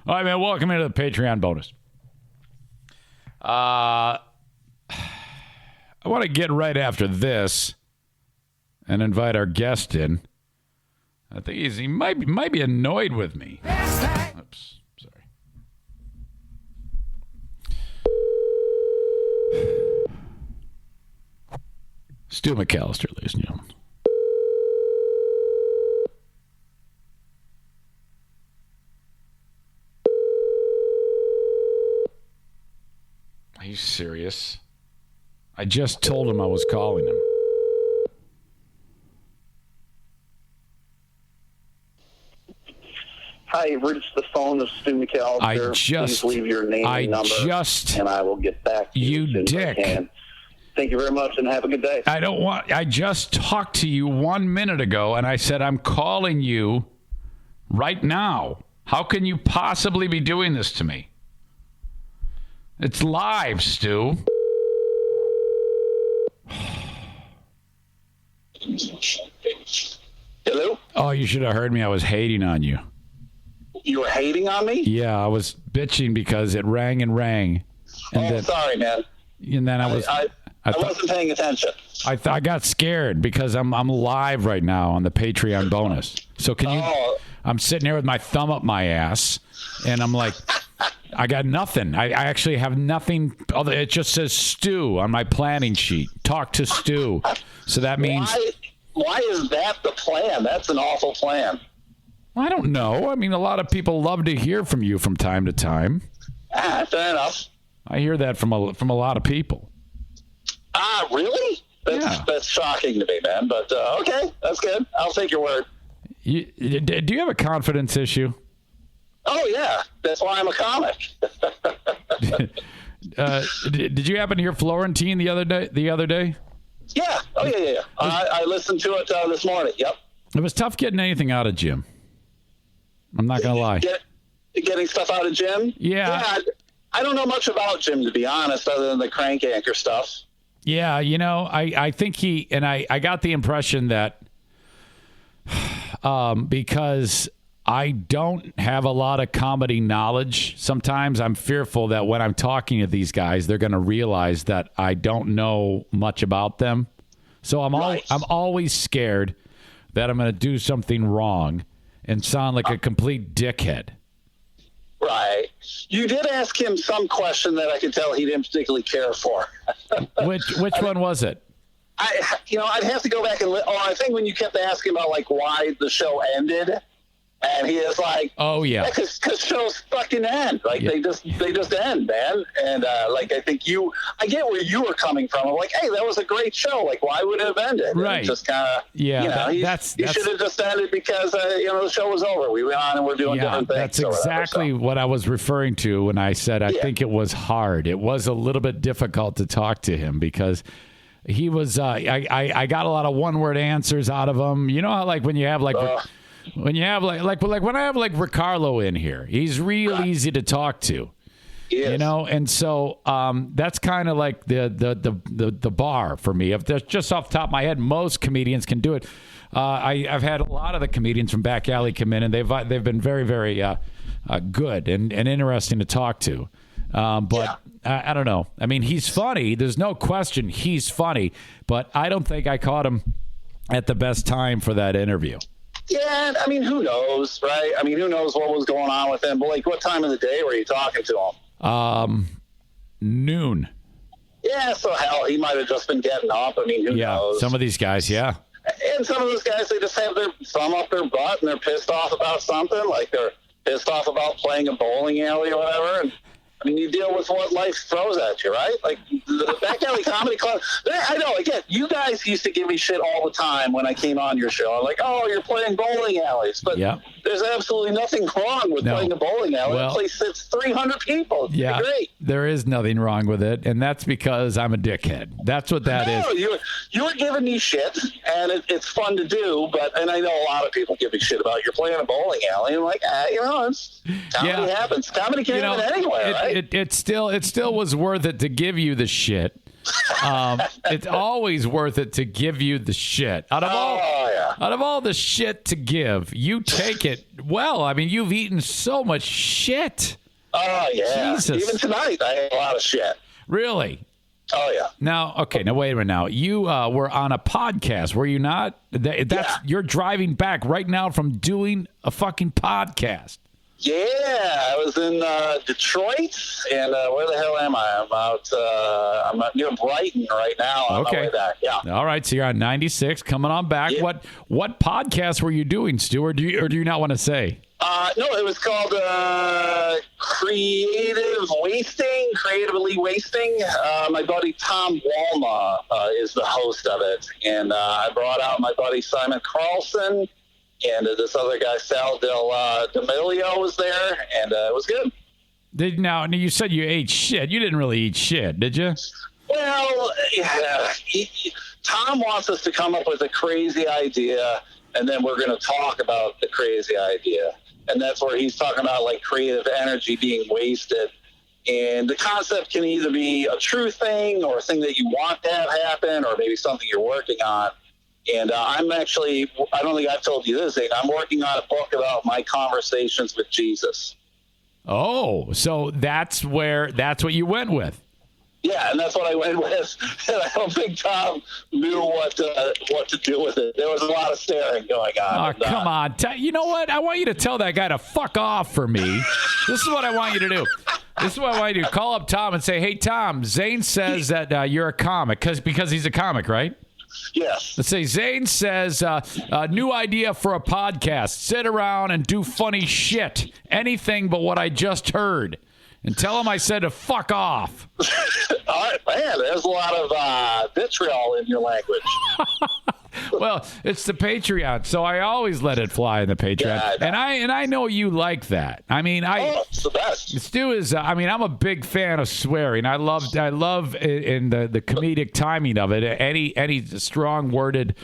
All right, man. Welcome into the Patreon bonus. I want to get right after this and invite our guest in. I think he might be annoyed with me. Oops, sorry. Stu McAllister, ladies and gentlemen. Are you serious? I just told him I was calling him. Hi, you've reached the phone of Stu McAllister. Please leave your name and number, and I will get back to you. You dick. Thank you very much, and have a good day. I just talked to you 1 minute ago, and I said I'm calling you right now. How can you possibly be doing this to me? It's live, Stu. Hello? Oh, you should have heard me. I was hating on you. You were hating on me? Yeah, I was bitching because it rang and rang. And sorry, man. And then I wasn't paying attention. I got scared because I'm live right now on the Patreon bonus. So can you? I'm sitting here with my thumb up my ass, and I'm like, I got nothing. I actually have nothing. Other. It just says Stu on my planning sheet. Talk to Stu. So that means. Why is that the plan? That's an awful plan. I don't know. I mean, a lot of people love to hear from you from time to time. Fair enough. I hear that from a lot of people. Really? That's shocking to me, man. But okay, that's good. I'll take your word. Do you have a confidence issue? Oh yeah, that's why I'm a comic. Did you happen to hear Florentine the other day? Yeah. Oh yeah. I listened to it this morning. Yep. It was tough getting anything out of Jim. I'm not gonna lie. Getting stuff out of Jim? Yeah. I don't know much about Jim, to be honest, other than the crank anchor stuff. Yeah, I think I got the impression that because I don't have a lot of comedy knowledge, sometimes I'm fearful that when I'm talking to these guys, they're going to realize that I don't know much about them. So I'm always scared that I'm going to do something wrong and sound like a complete dickhead. Right. You did ask him some question that I could tell he didn't particularly care for. Which one was it? I'd have to go back and I think when you kept asking about like why the show ended, and he is like, oh yeah, because shows fucking end, like they just end, man. And like I think I get where you were coming from. I'm like, hey, that was a great show. Like, why would it have ended? Right. And just kind of he should have just ended because the show was over. We went on and we're doing different things. That's exactly what I was referring to when I said I think it was hard. It was a little bit difficult to talk to him because he was. I got a lot of one-word answers out of him. You know how like when you have like. When you have like when I have like Ricardo in here, he's real easy to talk to, and so that's kind of like the bar for me. If there's just off the top of my head, most comedians can do it. I've had a lot of the comedians from Back Alley come in, and they've been very very good and interesting to talk to. But I don't know. I mean, he's funny. There's no question he's funny, but I don't think I caught him at the best time for that interview? Yeah, I mean, who knows, right? I mean, who knows what was going on with him? But like, what time of the day were you talking to him? Noon. Yeah, so hell, he might have just been getting up. I mean, who knows? Some of these guys, yeah. And some of those guys, they just have their thumb up their butt and they're pissed off about something, like they're pissed off about playing a bowling alley or whatever. And I mean, you deal with what life throws at you, right? Like the Back Alley Comedy Club. I know, again, you guys used to give me shit all the time when I came on your show. I'm like, oh, you're playing bowling alleys. But there's absolutely nothing wrong with playing a bowling alley. That place sits 300 people. It's great. There is nothing wrong with it, and that's because I'm a dickhead. That's what that is. You were giving me shit, and it's fun to do, and I know a lot of people give me shit about you're playing a bowling alley. And I'm like, it's comedy happens. Comedy can happen anywhere, right? It still was worth it to give you the shit. It's always worth it to give you the shit. Out of all the shit to give, you take it well. I mean, you've eaten so much shit. Oh, yeah. Jesus. Even tonight, I ate a lot of shit. Really? Oh, yeah. Now, wait a minute now. You were on a podcast, were you not? You're driving back right now from doing a fucking podcast. Yeah, I was in Detroit, and where the hell am I? I'm out near Brighton right now on my way back. Yeah. All right, so you're on 96, coming on back. Yeah. What podcast were you doing, Stu, or do you not want to say? No, it was called Creatively Wasting. My buddy Tom Walma is the host of it, and I brought out my buddy Simon Carlson. And this other guy, Sal D'Amelio, was there, and it was good. Now, you said you ate shit. You didn't really eat shit, did you? Well, yeah. Tom wants us to come up with a crazy idea, and then we're going to talk about the crazy idea. And that's where he's talking about, like, creative energy being wasted. And the concept can either be a true thing or a thing that you want to have happen or maybe something you're working on. And I'm actually, I don't think I've told you this, Zane, I'm working on a book about my conversations with Jesus. Oh, so that's what you went with. Yeah, and that's what I went with. And I don't think Tom knew what to do with it. There was a lot of staring going on. Oh, come on. You know what? I want you to tell that guy to fuck off for me. This is what I want you to do. This is what I want you to do. Call up Tom and say, hey, Tom, Zane says that you're a comic because he's a comic, right? Yes. Let's say Zane says, new idea for a podcast. Sit around and do funny shit. Anything but what I just heard. And tell him I said to fuck off. All right, man, there's a lot of vitriol in your language. Well, it's the Patreon, so I always let it fly in the Patreon. Yeah, and I know you like that. I mean, it's the best. Stu is. I'm a big fan of swearing. I love in the comedic timing of it. Any strong worded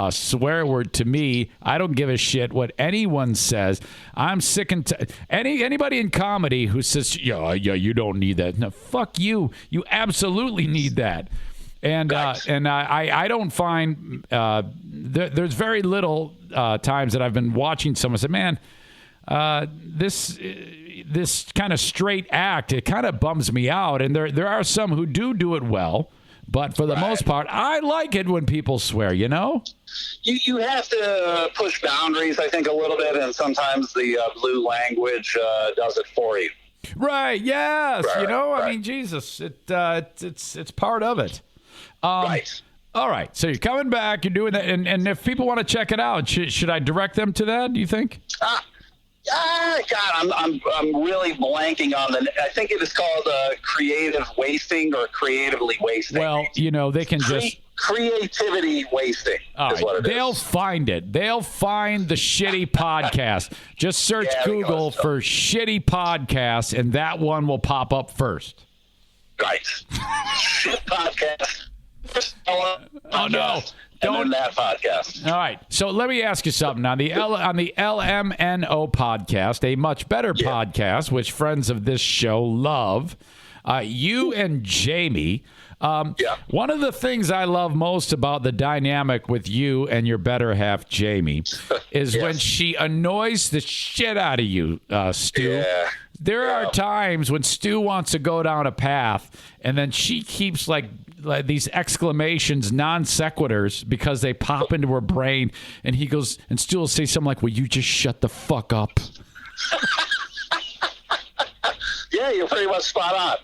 swear word to me, I don't give a shit what anyone says. I'm sick and anybody in comedy who says, yeah, you don't need that. No, fuck you. You absolutely need that. And I don't find there's very little times that I've been watching someone say, man, this kind of straight act, it kind of bums me out. And there are some who do it well, but for the most part, I like it when people swear. You know, you have to push boundaries, I think, a little bit, and sometimes the blue language does it for you. Right? Yes. I mean, Jesus, it's part of it. Right. All right. So you're coming back. You're doing that, and if people want to check it out, should I direct them to that? Do you think? God, I'm really blanking on I think it is called creative wasting or creatively wasting. Well, they can just creativity wasting. All right. They'll find it. They'll find the shitty podcast. Just search Google for shitty podcast, and that one will pop up first. Right. Shit podcast. Oh no! Don't that podcast. All right. So let me ask you something. On the LMNO podcast, a much better podcast, which friends of this show love, you and Jamie. One of the things I love most about the dynamic with you and your better half, Jamie, is when she annoys the shit out of you, Stu. Yeah. There are times when Stu wants to go down a path, and then she keeps like these exclamations, non sequiturs, because they pop into her brain. And he goes, and Stu will say something like, "Will you just shut the fuck up?" Yeah, you're pretty much spot on.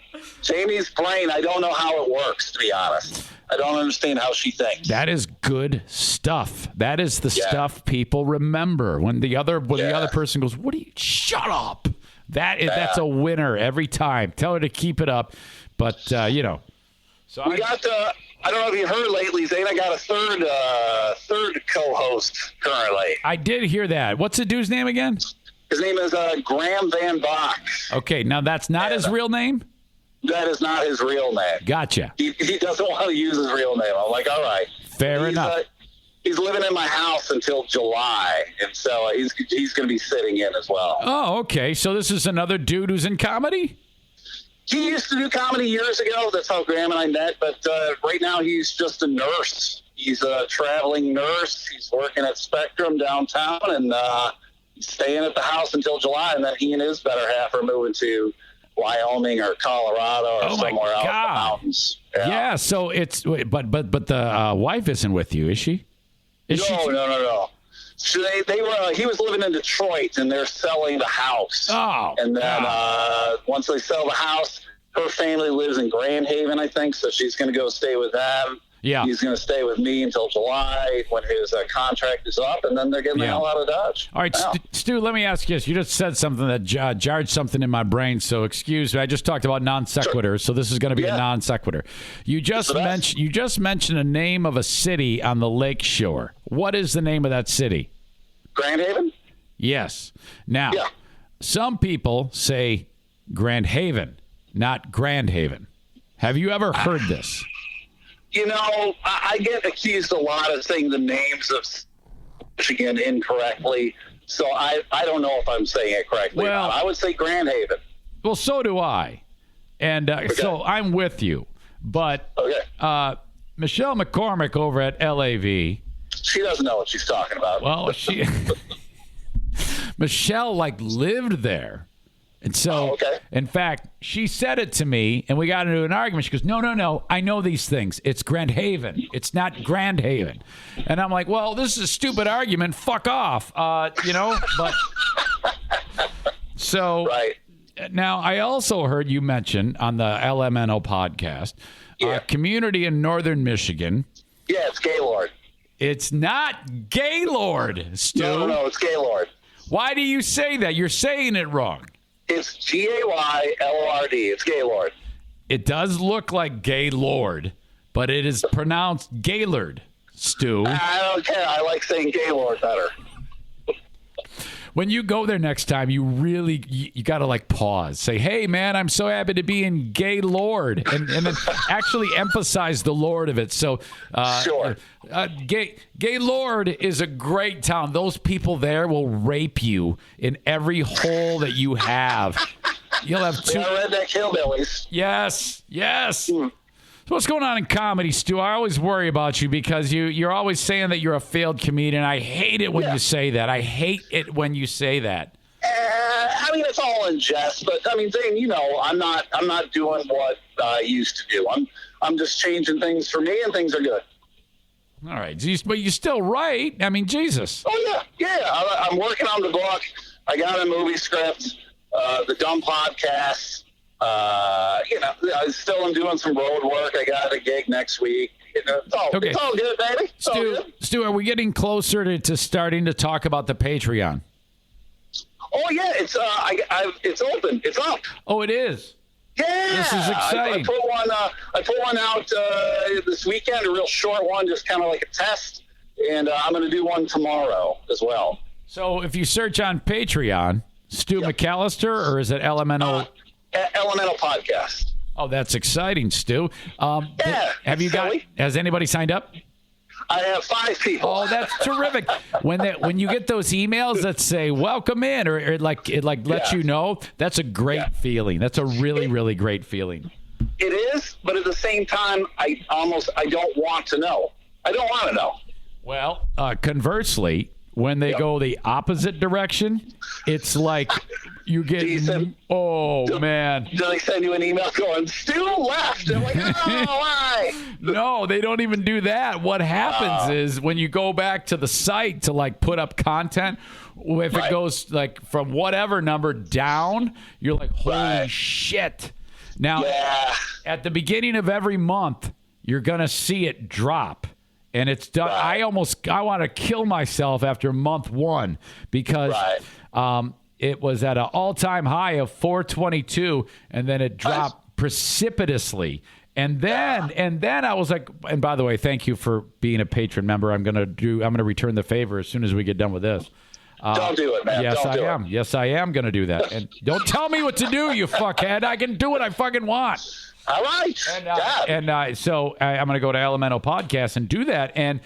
Jamie's brain, I don't know how it works, to be honest. I don't understand how she thinks. That is good stuff. That is the stuff people remember. When the other person goes, "What do you? Shut up!" That's a winner every time. Tell her to keep it up. But So we got. I don't know if you heard lately, Zane. I got a third co-host currently. I did hear that. What's the dude's name again? His name is Graham Van Bach. Okay, now that's not his real name? That is not his real name. Gotcha. He doesn't want to use his real name. I'm like, all right. Fair enough. He's living in my house until July, and so he's going to be sitting in as well. Oh, okay. So this is another dude who's in comedy? He used to do comedy years ago. That's how Graham and I met. But right now he's just a nurse. He's a traveling nurse. He's working at Spectrum downtown, and staying at the house until July, and then he and his better half are moving to Wyoming or Colorado or somewhere out in the mountains. Yeah. So it's but the wife isn't with you, is she? No. So they were. He was living in Detroit, and they're selling the house. Oh. And then once they sell the house, her family lives in Grand Haven, I think. So she's going to go stay with them. Yeah. He's going to stay with me until July when his contract is up, and then they're getting the hell out of Dodge. All right, Stu, let me ask you this. You just said something that jarred something in my brain, so excuse me. I just talked about non sequiturs, so this is going to be a non sequitur. You just mentioned a name of a city on the lake shore. What is the name of that city? Grand Haven? Yes. Now, some people say Grand Haven, not Grand Haven. Have you ever heard this? You know, I get accused a lot of saying the names of Michigan incorrectly, so I don't know if I'm saying it correctly. Well, I would say Grand Haven. Well, so do I, and so I'm with you. But Michelle McCormick over at LAV, she doesn't know what she's talking about. Well, Michelle lived there. And so, in fact, she said it to me, and we got into an argument. She goes, no, I know these things. It's Grand Haven. It's not Grand Haven. And I'm like, well, this is a stupid argument. Fuck off. But so now I also heard you mention on the LMNO podcast, a community in northern Michigan. Yeah, it's Gaylord. It's not Gaylord, Stu. No, it's Gaylord. Why do you say that? You're saying it wrong. It's Gaylord. It's Gaylord. It does look like Gaylord, but it is pronounced Gaylord, Stu. I don't care. I like saying Gaylord better. When you go there next time, you got to pause. Say, hey, man, I'm so happy to be in Gaylord. And then actually emphasize the Lord of it. So, sure. Gaylord is a great town. Those people there will rape you in every hole that you have. You'll have two. I read that Hillbillies. Yes. So what's going on in comedy, Stu? I always worry about you because you're always saying that you're a failed comedian. I hate it when you say that. I hate it when you say that. I mean, it's all in jest, but I mean, Zane, I'm not doing what I used to do. I'm just changing things for me, and things are good. All right, but you're still right. I mean, Jesus. Oh yeah. I'm working on the book. I got a movie script. The Dumb Podcast. I still am doing some road work. I got a gig next week. It's all good, baby. Stu, are we getting closer to starting to talk about the Patreon? Oh yeah, it's it's open. It's up. Oh, it is. Yeah, this is exciting. I put one out this weekend, a real short one, just kind of like a test, and I'm going to do one tomorrow as well. So if you search on Patreon, Stu McAllister, or is it LMNO? Elemental Podcast. Oh, that's exciting, Stu. Has anybody signed up? I have 5 people. Oh, that's terrific. When you get those emails that say welcome in, or it lets you know, that's a great feeling. That's a really, really great feeling. It is, but at the same time, I don't want to know. I don't want to know. Well, conversely, when they go the opposite direction, it's like you get, man. Do they send you an email going, Stu left? And like, oh, why? No, they don't even do that. What happens is when you go back to the site to like put up content, if it goes like from whatever number down, you're like, holy shit. Now, at the beginning of every month, you're going to see it drop. And it's done. I want to kill myself after month one because it was at an all-time high of 422, and then it dropped precipitously. And then I was like, and by the way, thank you for being a patron member. I'm gonna return the favor as soon as we get done with this. Don't do it, man. Yes, I am. Yes, I am going to do that. And don't tell me what to do, you fuckhead. I can do what I fucking want. All right. So I'm going to go to Elemental Podcast and do that. And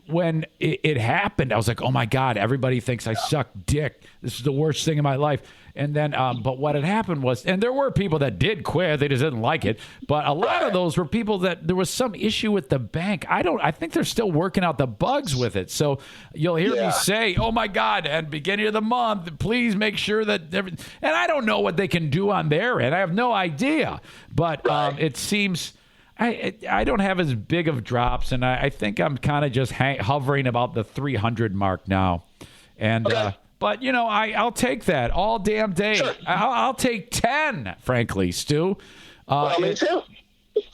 when it happened, I was like, oh, my God, everybody thinks I suck dick. This is the worst thing in my life. And then, but what had happened was, and there were people that did quit. They just didn't like it. But a lot of those were people that there was some issue with the bank. I think they're still working out the bugs with it. So you'll hear me say, oh, my God, at the beginning of the month, please make sure that, and I don't know what they can do on their end. I have no idea. But it seems I don't have as big of drops. And I think I'm kind of just hovering about the 300 mark now. And, but, you know, I'll take that all damn day. Sure. I'll take 10, frankly, Stu. Me too.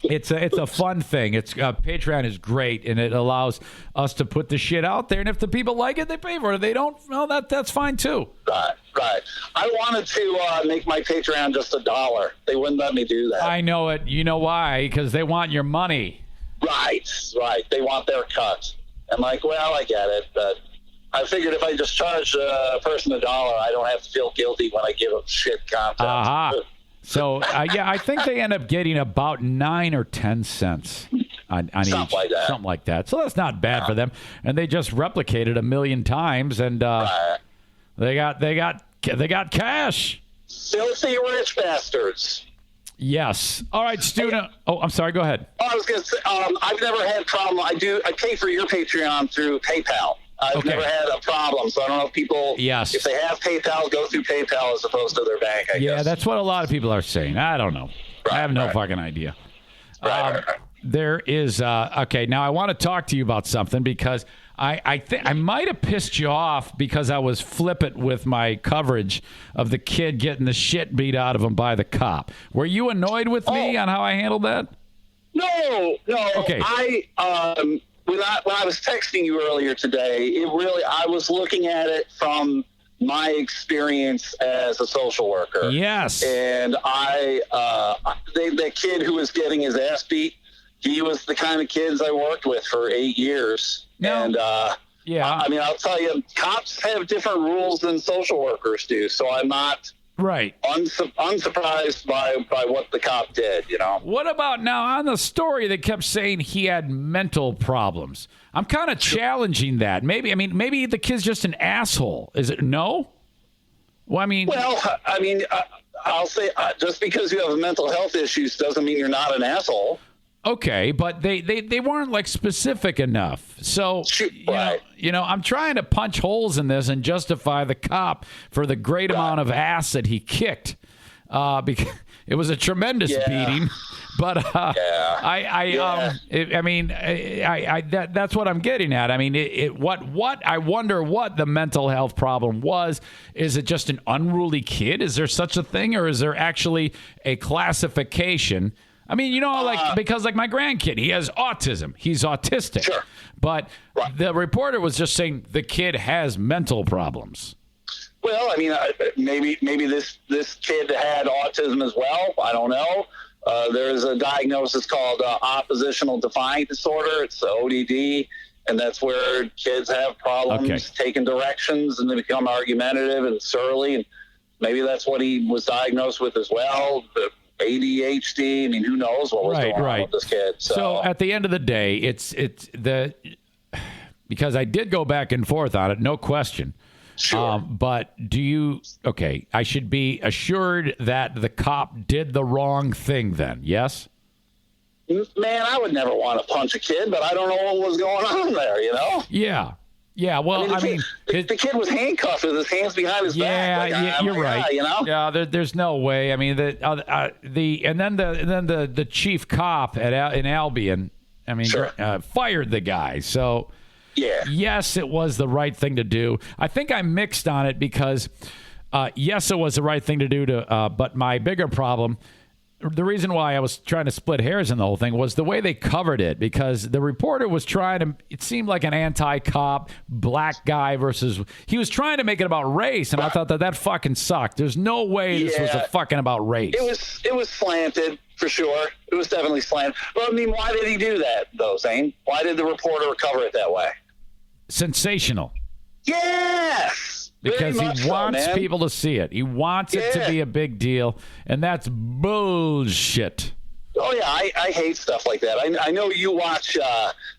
It's a fun thing. Patreon is great, and it allows us to put the shit out there. And if the people like it, they pay for it. If they don't, well, that's fine, too. Right. I wanted to make my Patreon just $1. They wouldn't let me do that. I know it. You know why? Because they want your money. Right. They want their cut. I'm like, well, I get it, but I figured if I just charge a person $1, I don't have to feel guilty when I give them shit content. So, I think they end up getting about 9 or 10 cents on each. Something like that. So that's not bad for them. And they just replicated 1 million times, and they got cash. Filthy rich bastards. Yes. All right, Stu. Oh, I'm sorry. Go ahead. I was going to say, I've never had a problem. I pay for your Patreon through PayPal. I've never had a problem, so I don't know if people, if they have PayPal, go through PayPal as opposed to their bank, I guess. That's what a lot of people are saying. I don't know. I have no fucking idea. There is, okay, now I want to talk to you about something because I think I might have pissed you off because I was flippant with my coverage of the kid getting the shit beat out of him by the cop. Were you annoyed with me on how I handled that? No. Okay. When I was texting you earlier today, I was looking at it from my experience as a social worker. Yes. And the kid who was getting his ass beat, he was the kind of kids I worked with for 8 years. No. And I mean, I'll tell you, cops have different rules than social workers do. So I'm not unsurprised by what the cop did, you know. What about now on the story that kept saying he had mental problems? I'm kind of challenging that. Maybe the kid's just an asshole. Is it no? Well, I'll say just because you have mental health issues doesn't mean you're not an asshole. Okay, but they weren't like specific enough. So, you know, I'm trying to punch holes in this and justify the cop for the great amount of ass that he kicked. Because it was a tremendous beating. But that's what I'm getting at. I mean, I wonder what the mental health problem was. Is it just an unruly kid? Is there such a thing, or is there actually a classification? I mean, you know, because my grandkid, he has autism. He's autistic. Sure. But the reporter was just saying the kid has mental problems. Well, I mean, maybe this kid had autism as well. I don't know. There's a diagnosis called oppositional defiant disorder. It's ODD, and that's where kids have problems taking directions and they become argumentative and surly. And maybe that's what he was diagnosed with as well. ADHD. I mean, who knows what was going on with this kid? So at the end of the day, because I did go back and forth on it, no question. Sure. But I should be assured that the cop did the wrong thing then, yes? Man, I would never want to punch a kid, but I don't know what was going on there, you know? Yeah. Yeah, well, the kid was handcuffed with his hands behind his back. Yeah, you're right. You know? Yeah, there's no way. I mean, and then the chief cop in Albion, I mean, Sure. fired the guy. So, Yeah. yes, it was the right thing to do. I think I mixed on it because, yes, it was the right thing to do. But my bigger problem. The reason why I was trying to split hairs in the whole thing was the way they covered it, because the reporter was trying to, it seemed like an anti-cop black guy he was trying to make it about race, and I thought that fucking sucked. There's no way this was a fucking about race. It was slanted, for sure. It was definitely slanted. But, I mean, why did he do that, though, Zane? Why did the reporter cover it that way? Sensational. Yes! Because he wants people to see it. He wants it to be a big deal, and that's bullshit. Oh, yeah, I hate stuff like that. I know you watch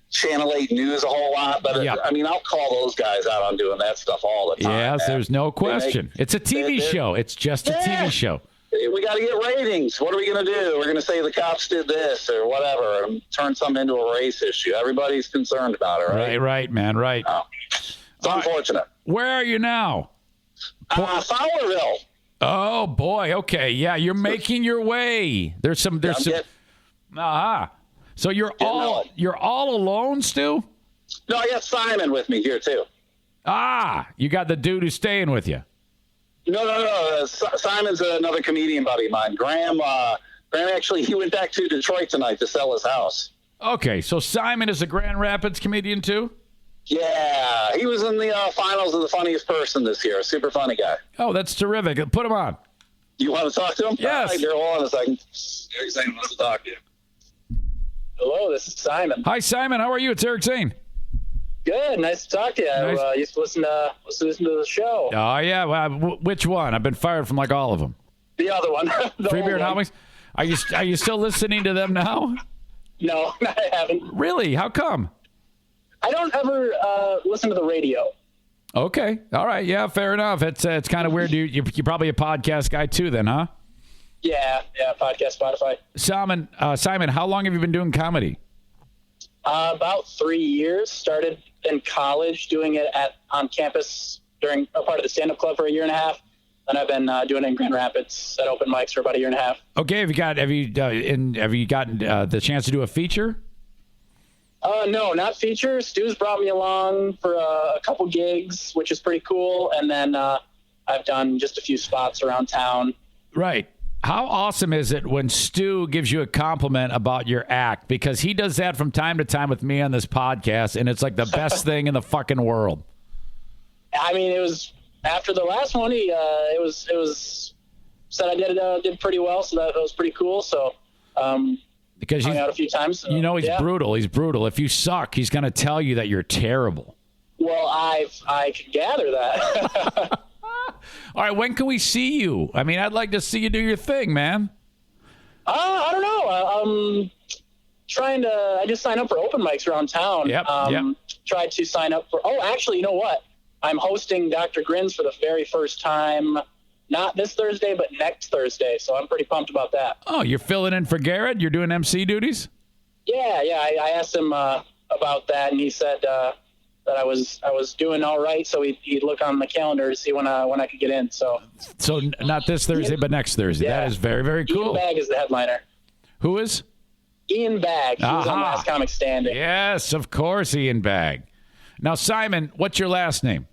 Channel 8 News a whole lot, but, I mean, I'll call those guys out on doing that stuff all the time. Yes, there's no question. It's a TV show. It's just a TV show. We got to get ratings. What are we going to do? We're going to say the cops did this or whatever and turn something into a race issue. Everybody's concerned about it, right? Right, man, right. It's unfortunate. Where are you now? Fowlerville. Oh boy. Okay. Yeah, you're making your way. There's some. So you're all alone, Stu? No, I got Simon with me here too. You got the dude who's staying with you. No. Simon's another comedian buddy of mine. Graham actually, he went back to Detroit tonight to sell his house. Okay, so Simon is a Grand Rapids comedian too? Yeah, he was in the finals of the funniest person this year. Super funny guy. Oh, that's terrific. Put him on. You want to talk to him? Yes. All right, hold on a second. Eric Zane wants to talk to you. Hello, this is Simon. Hi, Simon. How are you? It's Eric Zane. Good. Nice to talk to you. Nice. I used to listen to the show. Oh, yeah. Well, which one? I've been fired from like all of them. The other one. Free Beer and Hot Wings? Are you still listening to them now? No, I haven't. Really? How come? I don't ever listen to the radio. Okay. All right. Yeah, fair enough. It's kind of weird. You're probably a podcast guy too then, huh? Yeah, podcast, Spotify. Simon, how long have you been doing comedy? About 3 years. Started in college doing it on campus during a part of the stand-up club for a year and a half. And I've been doing it in Grand Rapids at open mics for about a year and a half. Okay. Have you gotten the chance to do a feature? No, not features. Stu's brought me along for a couple gigs, which is pretty cool. And then I've done just a few spots around town. Right. How awesome is it when Stu gives you a compliment about your act? Because he does that from time to time with me on this podcast, and it's like the best thing in the fucking world. I mean, it was after the last one. It was said I did pretty well, so that was pretty cool. So. Because hung out a few times. So, he's brutal. He's brutal. If you suck, he's going to tell you that you're terrible. Well, I can gather that. All right, when can we see you? I mean, I'd like to see you do your thing, man. I don't know. I just signed up for open mics around town. Yep. Tried to sign up for. Oh, actually, you know what? I'm hosting Dr. Grins for the very first time. Not this Thursday, but next Thursday. So I'm pretty pumped about that. Oh, you're filling in for Garrett? You're doing MC duties? Yeah. I asked him about that, and he said that I was doing all right. So he'd look on the calendar to see when I could get in. So not this Thursday, but next Thursday. Yeah. That is very, very cool. Ian Bagg is the headliner. Who is? Ian Bagg. He was on Last Comic Standing. Yes, of course, Ian Bagg. Now, Simon, what's your last name?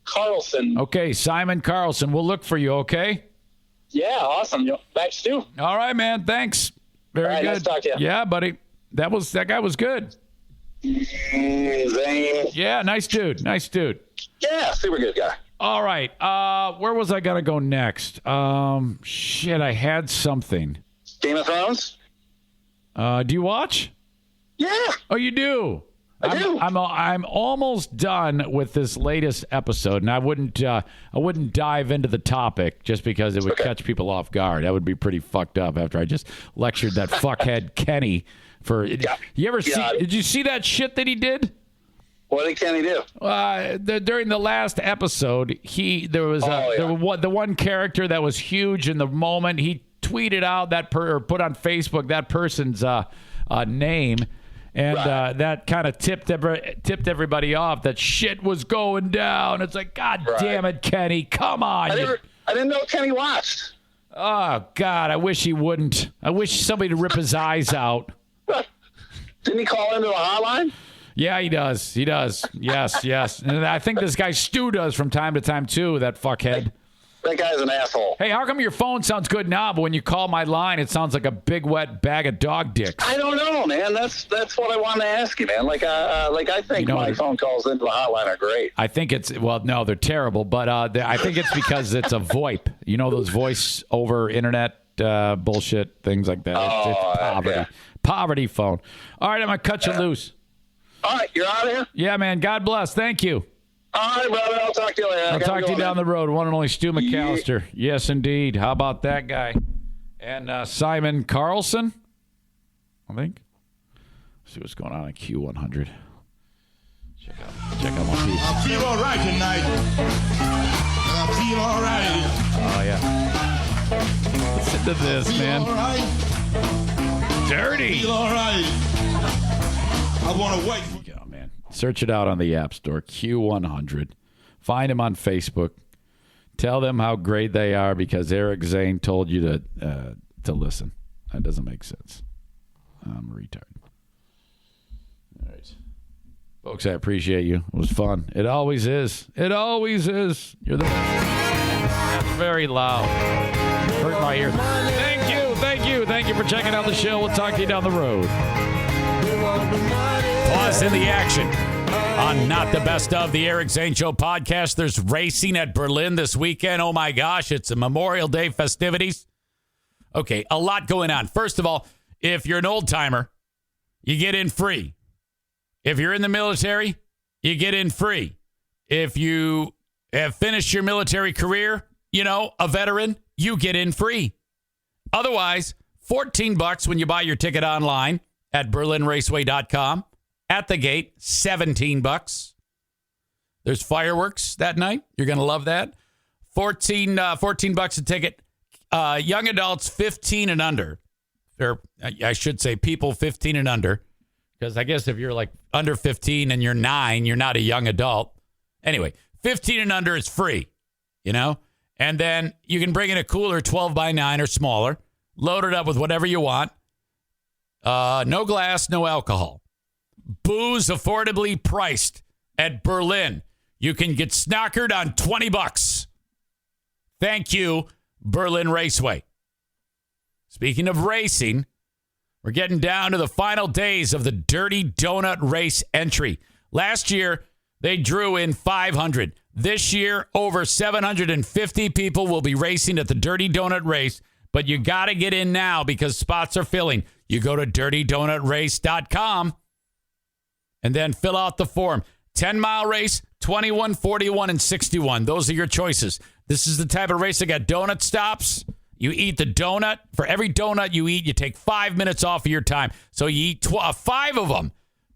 Carlson. Okay, Simon Carlson. We'll look for you, okay? Yeah, awesome. Thanks, Stu. All right, man. Thanks. Very good. Nice to talk to you. Yeah, buddy. That guy was good. Zane. Yeah, nice dude. Yeah, super good guy. All right. Where was I going to go next? Shit, I had something. Game of Thrones? Do you watch? Yeah. Oh, you do? I do. I'm almost done with this latest episode, and I wouldn't dive into the topic just because it would catch people off guard. That would be pretty fucked up after I just lectured that fuckhead Kenny for. Yeah. You ever see? Did you see that shit that he did? What did Kenny do? During the last episode, there was the one character that was huge in the moment. He tweeted out or put on Facebook that person's name. And that kind of tipped everybody off that shit was going down. It's like, God damn it, Kenny. Come on. I didn't know Kenny watched. Oh, God, I wish he wouldn't. I wish somebody would rip his eyes out. Didn't he call into the hotline? Yeah, he does. He does. Yes. And I think this guy Stu does from time to time, too, that fuckhead. That guy's an asshole. Hey, how come your phone sounds good now, but when you call my line, it sounds like a big wet bag of dog dicks? I don't know, man. That's what I wanted to ask you, man. I think my phone calls into the hotline are great. I think no, they're terrible, but I think it's because it's a VoIP. You know those voice over internet bullshit, things like that. It's poverty. Yeah. Poverty phone. All right, I'm going to cut you loose. All right, you're out of here? Yeah, man. God bless. Thank you. All right, brother. I'll talk to you later. I'll talk to you down the road. One and only Stu McAllister. Yeah. Yes, indeed. How about that guy? And Simon Carlson, I think. Let's see what's going on Q100. Check out my piece. I feel all right tonight. I feel all right. Oh, yeah. Listen to this, man. All right. Dirty. I feel all right. I want to wait. Search it out on the App Store, Q100. Find them on Facebook. Tell them how great they are because Eric Zane told you to listen. That doesn't make sense. I'm a retard. All right. Folks, I appreciate you. It was fun. It always is. It always is. You're the best. That's very loud. Hurt my ears. Thank you for checking out the show. We'll talk to you down the road. Pause in the action on Not the Best of the Eric Zane Show podcast. There's racing at Berlin this weekend. Oh, my gosh. It's a Memorial Day festivities. Okay, a lot going on. First of all, if you're an old-timer, you get in free. If you're in the military, you get in free. If you have finished your military career, a veteran, you get in free. Otherwise, $14 when you buy your ticket online at berlinraceway.com. At the gate, $17. There's fireworks that night. You're going to love that. $14 a ticket. Young adults 15 and under. Or I should say people 15 and under. Because I guess if you're like under 15 and you're 9, you're not a young adult. Anyway, 15 and under is free. And then you can bring in a cooler 12 by 9 or smaller. Load it up with whatever you want. No glass, no alcohol. Booze affordably priced at Berlin. You can get snockered on $20. Thank you, Berlin Raceway. Speaking of racing, we're getting down to the final days of the Dirty Donut Race entry. Last year, they drew in 500. This year, over 750 people will be racing at the Dirty Donut Race, but you got to get in now because spots are filling. You go to dirtydonutrace.com and then fill out the form. 10-mile race, 21, 41, and 61. Those are your choices. This is the type of race that got donut stops. You eat the donut. For every donut you eat, you take 5 minutes off of your time. So you eat 5 of them.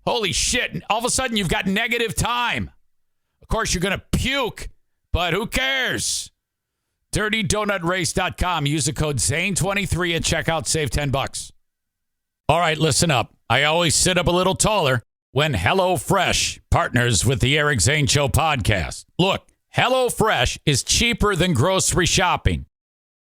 Holy shit. All of a sudden, you've got negative time. Of course, you're going to puke, but who cares? DirtyDonutRace.com. Use the code ZANE23 at checkout. Save $10. All right, listen up. I always sit up a little taller when HelloFresh partners with the Eric Zane Show podcast. Look, HelloFresh is cheaper than grocery shopping.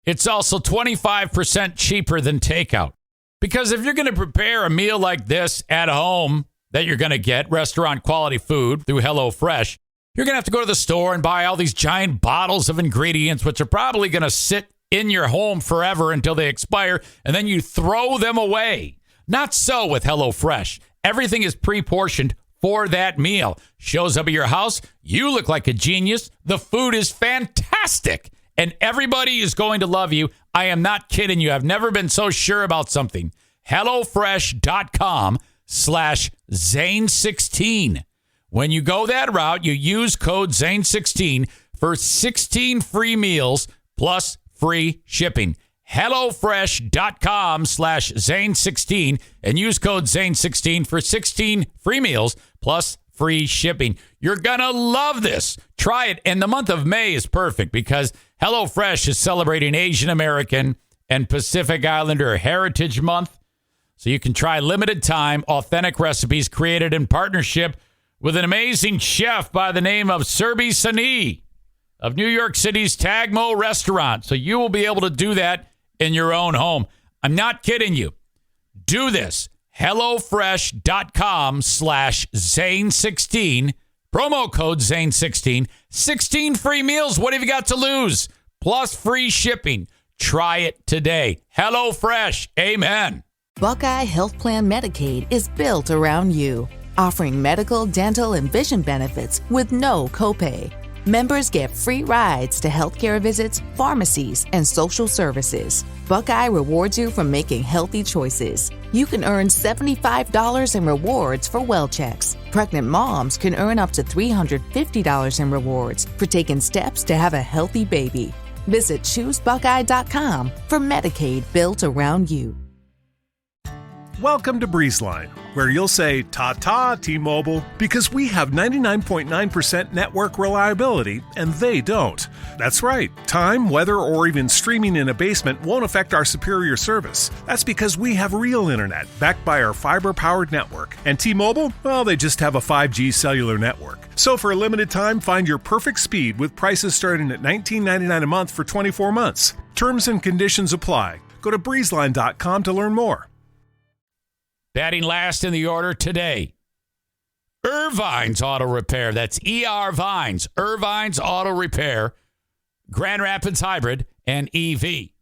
It's also 25% cheaper than takeout. Because if you're going to prepare a meal like this at home that you're going to get restaurant quality food through HelloFresh, you're going to have to go to the store and buy all these giant bottles of ingredients, which are probably going to sit in your home forever until they expire, and then you throw them away. Not so with HelloFresh. Everything is pre-portioned for that meal. Shows up at your house. You look like a genius. The food is fantastic. And everybody is going to love you. I am not kidding you. I've never been so sure about something. HelloFresh.com/Zane16. When you go that route, you use code Zane16 for 16 free meals plus free shipping. HelloFresh.com/Zane16 and use code Zane16 for 16 free meals plus free shipping. You're going to love this. Try it. And the month of May is perfect because HelloFresh is celebrating Asian American and Pacific Islander Heritage Month. so you can try limited time, authentic recipes created in partnership with an amazing chef by the name of Serbi Sani of New York City's Tagmo restaurant. So you will be able to do that in your own home. I'm not kidding you. Do this. HelloFresh.com/Zane16. Promo code Zane16. 16 free meals. What have you got to lose? Plus free shipping. Try it today. HelloFresh. Amen. Buckeye Health Plan Medicaid is built around you, offering medical, dental, and vision benefits with no copay. Members get free rides to healthcare visits, pharmacies, and social services. Buckeye rewards you for making healthy choices. You can earn $75 in rewards for well checks. Pregnant moms can earn up to $350 in rewards for taking steps to have a healthy baby. Visit ChooseBuckeye.com for Medicaid built around you. Welcome to BreezeLine, where you'll say, "Ta-ta, T-Mobile," because we have 99.9% network reliability, and they don't. That's right. Time, weather, or even streaming in a basement won't affect our superior service. That's because we have real internet, backed by our fiber-powered network. And T-Mobile, well, they just have a 5G cellular network. So for a limited time, find your perfect speed with prices starting at $19.99 a month for 24 months. Terms and conditions apply. Go to breezeline.com to learn more. Batting last in the order today, Irvine's Auto Repair. That's ER Vines. Irvine's Auto Repair, Grand Rapids Hybrid, and EV.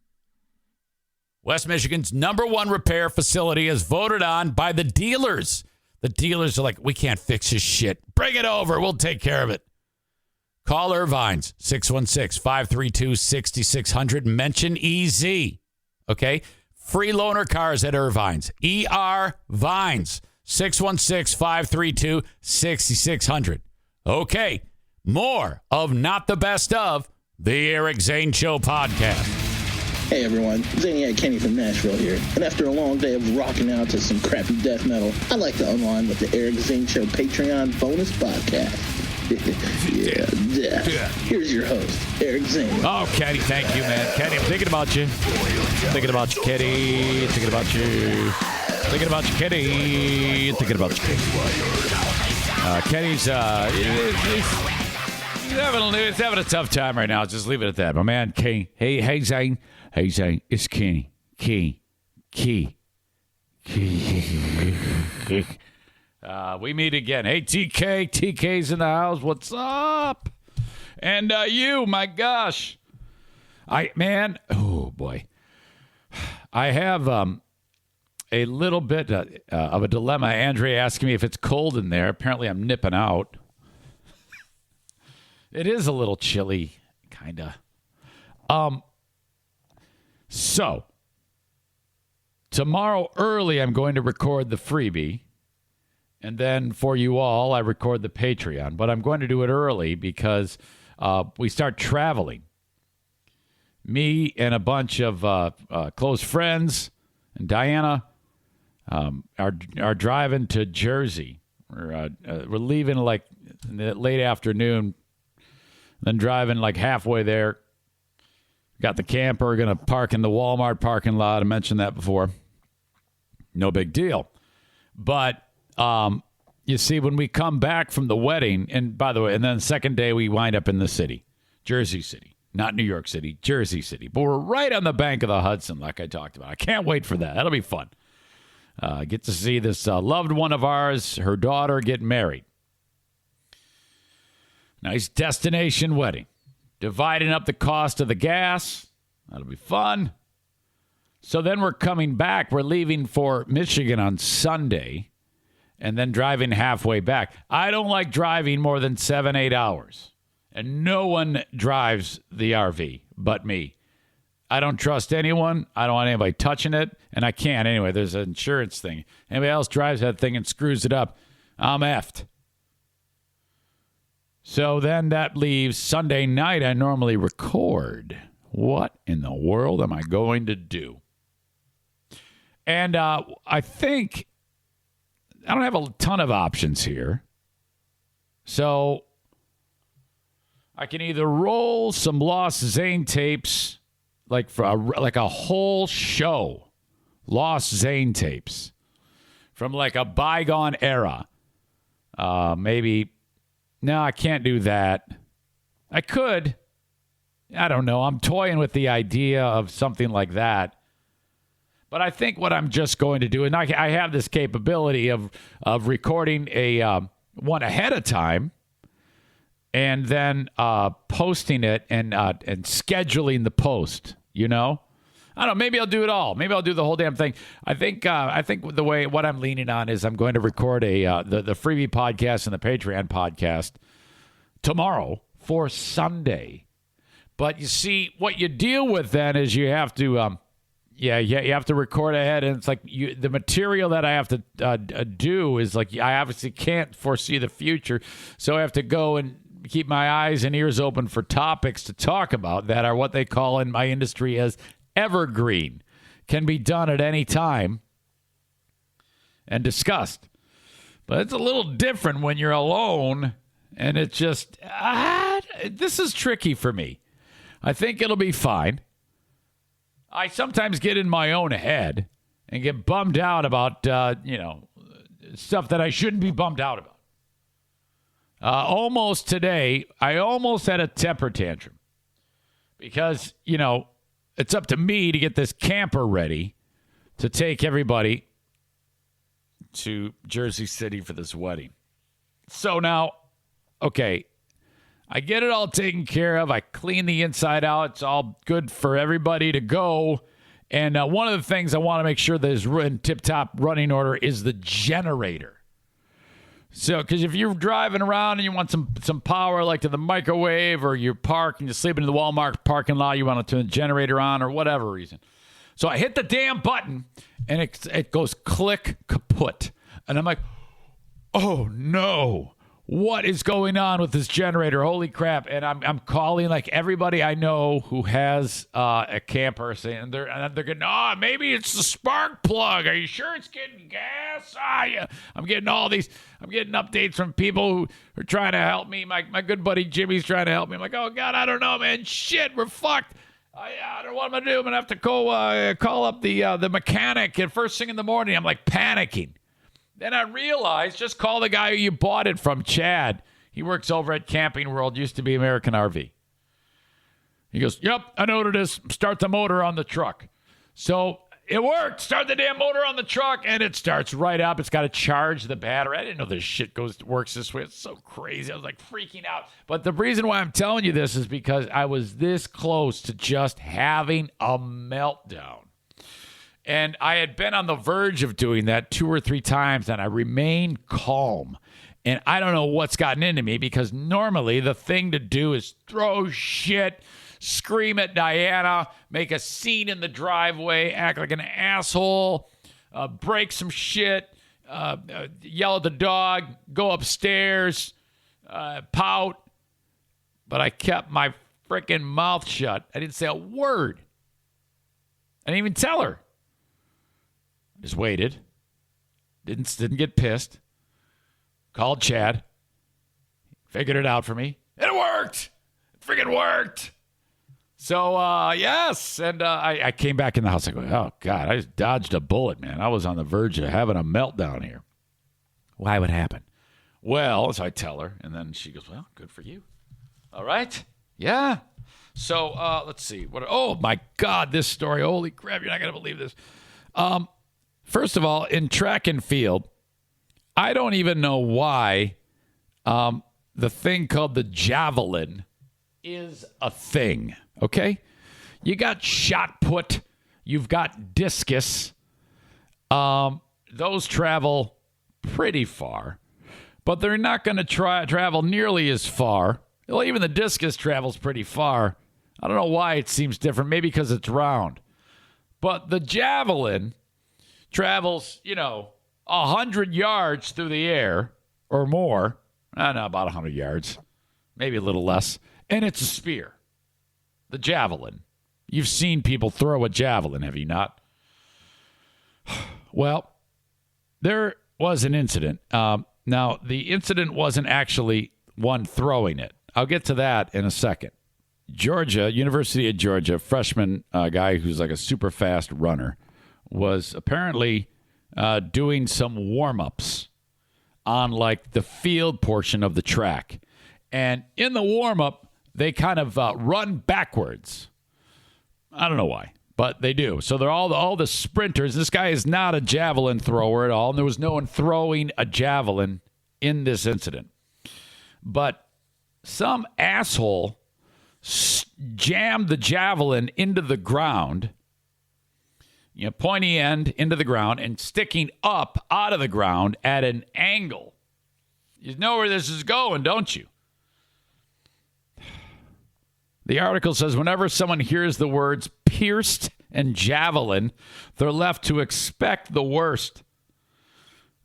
West Michigan's #1 repair facility is voted on by the dealers. The dealers are like, we can't fix this shit. Bring it over. We'll take care of it. Call Irvine's, 616-532-6600. Mention EZ. Okay? Free loaner cars at Irvine's. ER Vines. 616-532-6600. Okay. More of Not the Best of, the Eric Zane Show podcast. Hey everyone, Zane Kenny from Nashville here. And after a long day of rocking out to some crappy death metal, I'd like to unwind with the Eric Zane Show Patreon bonus podcast. Yeah. Here's your host, Eric Zane. Oh, Kenny, thank you, man. Kenny, I'm thinking about you. Thinking about you, Kenny. Thinking about you. Thinking about you, Kenny. Thinking about you, Kenny. Kenny's he's having a tough time right now. Just leave it at that. My man, Kenny. Hey, Zane. Hey, Zane. It's Kenny. Key. We meet again. Hey, TK. TK's in the house. What's up? And you, my gosh. Oh, boy. I have a little bit of a dilemma. Andrea asking me if it's cold in there. Apparently, I'm nipping out. It is a little chilly, kind of. So, tomorrow early, I'm going to record the freebie. And then for you all, I record the Patreon. But I'm going to do it early because we start traveling. Me and a bunch of close friends and Diana are driving to Jersey. We're leaving like in the late afternoon, then driving like halfway there. Got the camper, going to park in the Walmart parking lot. I mentioned that before. No big deal. But you see, when we come back from the wedding, and by the way, and then the second day we wind up in the city, Jersey City, not New York City, Jersey City. But we're right on the bank of the Hudson, like I talked about. I can't wait for that. That'll be fun. Get to see this loved one of ours, her daughter, get married. Nice destination wedding. Dividing up the cost of the gas. That'll be fun. So then we're coming back. We're leaving for Michigan on Sunday and then driving halfway back. I don't like driving more than 7-8 hours. And no one drives the RV but me. I don't trust anyone. I don't want anybody touching it. And I can't anyway. There's an insurance thing. Anybody else drives that thing and screws it up, I'm effed. So then that leaves Sunday night. I normally record. What in the world am I going to do? And I think I don't have a ton of options here. So I can either roll some Lost Zane tapes like for like a whole show, lost Zane tapes from like a bygone era. Maybe, no, I can't do that. I could. I don't know. I'm toying with the idea of something like that. But I think what I'm just going to do, and I have this capability of recording a one ahead of time and then posting it and scheduling the post, you know? I don't know. Maybe I'll do it all. Maybe I'll do the whole damn thing. I think what I'm leaning on is I'm going to record the freebie podcast and the Patreon podcast tomorrow for Sunday. But you see, what you deal with then is you have to, you have to record ahead, and it's like the material that I have to do is like I obviously can't foresee the future, so I have to go and keep my eyes and ears open for topics to talk about that are what they call in my industry as evergreen, can be done at any time and discussed. But it's a little different when you're alone, and it's just this is tricky for me. I think it'll be fine. I sometimes get in my own head and get bummed out about, stuff that I shouldn't be bummed out about. Almost today, I almost had a temper tantrum because, it's up to me to get this camper ready to take everybody to Jersey City for this wedding. So now, okay, I get it all taken care of. I clean the inside out. It's all good for everybody to go. And one of the things I want to make sure that is in tip-top running order is the generator. So, because if you're driving around and you want some power, like to the microwave, or you park and you're sleeping in the Walmart parking lot, you want to turn the generator on or whatever reason. So I hit the damn button, and it goes click kaput. And I'm like, oh, no. What is going on with this generator? Holy crap. And I'm calling like everybody I know who has a camper, saying they're going, maybe it's the spark plug. Are you sure it's getting gas? Yeah. I'm getting updates from people who are trying to help me. My good buddy Jimmy's trying to help me. I'm like, oh God, I don't know, man. Shit, we're fucked. I don't know what I'm going to do. I'm going to have to go call up the mechanic at first thing in the morning. I'm like panicking. Then I realized, just call the guy who you bought it from, Chad. He works over at Camping World, used to be American RV. He goes, yep, I know what it is. Start the motor on the truck. So it worked. Start the damn motor on the truck, and it starts right up. It's got to charge the battery. I didn't know this shit works this way. It's so crazy. I was like freaking out. But the reason why I'm telling you this is because I was this close to just having a meltdown. And I had been on the verge of doing that 2 or 3 times, and I remained calm. And I don't know what's gotten into me, because normally the thing to do is throw shit, scream at Diana, make a scene in the driveway, act like an asshole, break some shit, yell at the dog, go upstairs, pout. But I kept my freaking mouth shut. I didn't say a word. I didn't even tell her. Just waited. Didn't get pissed. Called Chad. Figured it out for me. It worked. It freaking worked. So, yes. And I came back in the house. I go, oh, God, I just dodged a bullet, man. I was on the verge of having a meltdown here. Why would happen? Well, so I tell her. And then she goes, well, good for you. All right. Yeah. So, let's see. Oh, my God, this story. Holy crap. You're not going to believe this. First of all, in track and field, I don't even know why the thing called the javelin is a thing, okay? You got shot put. You've got discus. Those travel pretty far, but they're not going to travel nearly as far. Well, even the discus travels pretty far. I don't know why it seems different. Maybe because it's round. But the javelin travels, 100 yards through the air or more. I don't know, about 100 yards. Maybe a little less. And it's a spear. The javelin. You've seen people throw a javelin, have you not? Well, there was an incident. Now, the incident wasn't actually one throwing it. I'll get to that in a second. Georgia, University of Georgia, freshman guy who's like a super fast runner, was apparently doing some warm-ups on like the field portion of the track. And in the warm-up, they kind of run backwards. I don't know why, but they do. So they're all the sprinters. This guy is not a javelin thrower at all. And there was no one throwing a javelin in this incident. But some asshole jammed the javelin into the ground, pointy end into the ground and sticking up out of the ground at an angle. You know where this is going, don't you? The article says whenever someone hears the words pierced and javelin, they're left to expect the worst.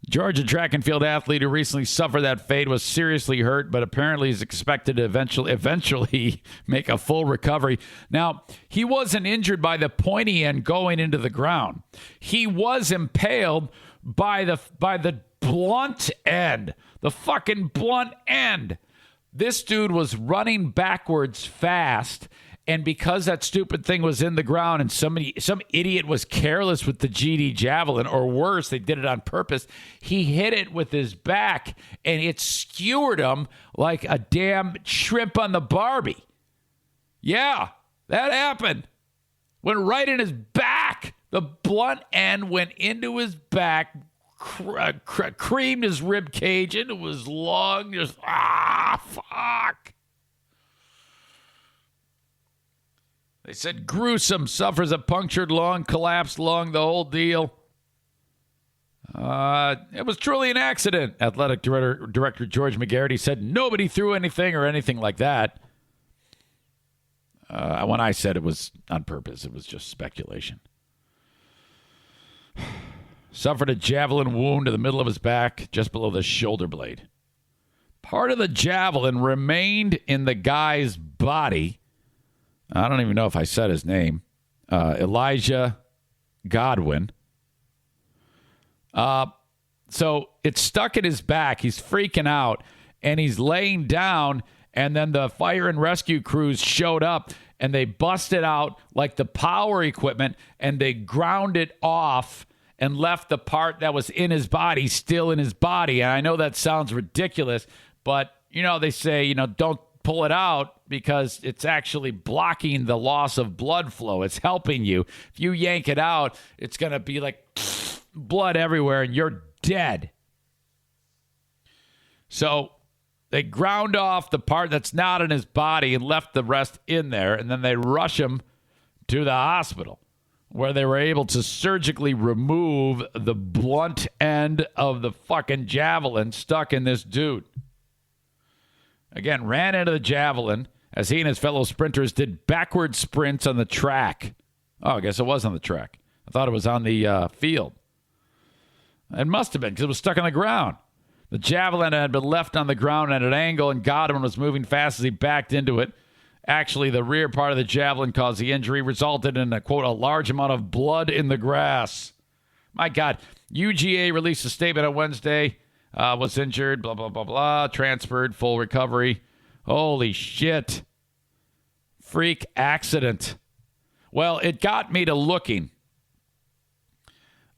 Georgia track and field athlete who recently suffered that fate was seriously hurt, but apparently is expected to eventually make a full recovery. Now, he wasn't injured by the pointy end going into the ground. He was impaled by the blunt end, the fucking blunt end. This dude was running backwards fast, and because that stupid thing was in the ground and some idiot was careless with the GD javelin, or worse, they did it on purpose, he hit it with his back, and it skewered him like a damn shrimp on the Barbie. Yeah, that happened. Went right in his back. The blunt end went into his back, creamed his rib cage into his lung. Just, fuck. They said gruesome, suffers a punctured lung, collapsed lung, the whole deal. It was truly an accident. Athletic director George McGarity said nobody threw anything or anything like that. When I said it was on purpose, it was just speculation. Suffered a javelin wound to the middle of his back, just below the shoulder blade. Part of the javelin remained in the guy's body. I don't even know if I said his name. Elijah Godwin. So it's stuck in his back. He's freaking out, and he's laying down, and then the fire and rescue crews showed up, and they busted out like the power equipment, and they ground it off and left the part that was in his body still in his body. And I know that sounds ridiculous, but, they say, don't pull it out because it's actually blocking the loss of blood flow. It's helping you. If you yank it out, it's going to be like blood everywhere and you're dead. So they ground off the part that's not in his body and left the rest in there, and then they rush him to the hospital, where they were able to surgically remove the blunt end of the fucking javelin stuck in this dude. Again, ran into the javelin as he and his fellow sprinters did backward sprints on the track. Oh, I guess it was on the track. I thought it was on the field. It must have been, because it was stuck on the ground. The javelin had been left on the ground at an angle, and Godwin was moving fast as he backed into it. Actually, the rear part of the javelin caused the injury, resulted in a, quote, a large amount of blood in the grass. My God. UGA released a statement on Wednesday. Was injured, blah, blah, blah, blah. Transferred, full recovery. Holy shit. Freak accident. Well, it got me to looking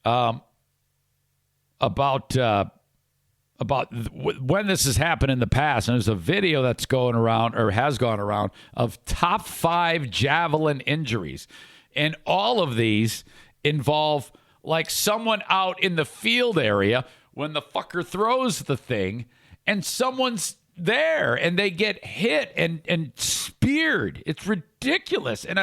about when this has happened in the past. And there's a video that's going around, or has gone around, of top 5 javelin injuries. And all of these involve like someone out in the field area when the fucker throws the thing and someone's there and they get hit and speared. It's ridiculous. And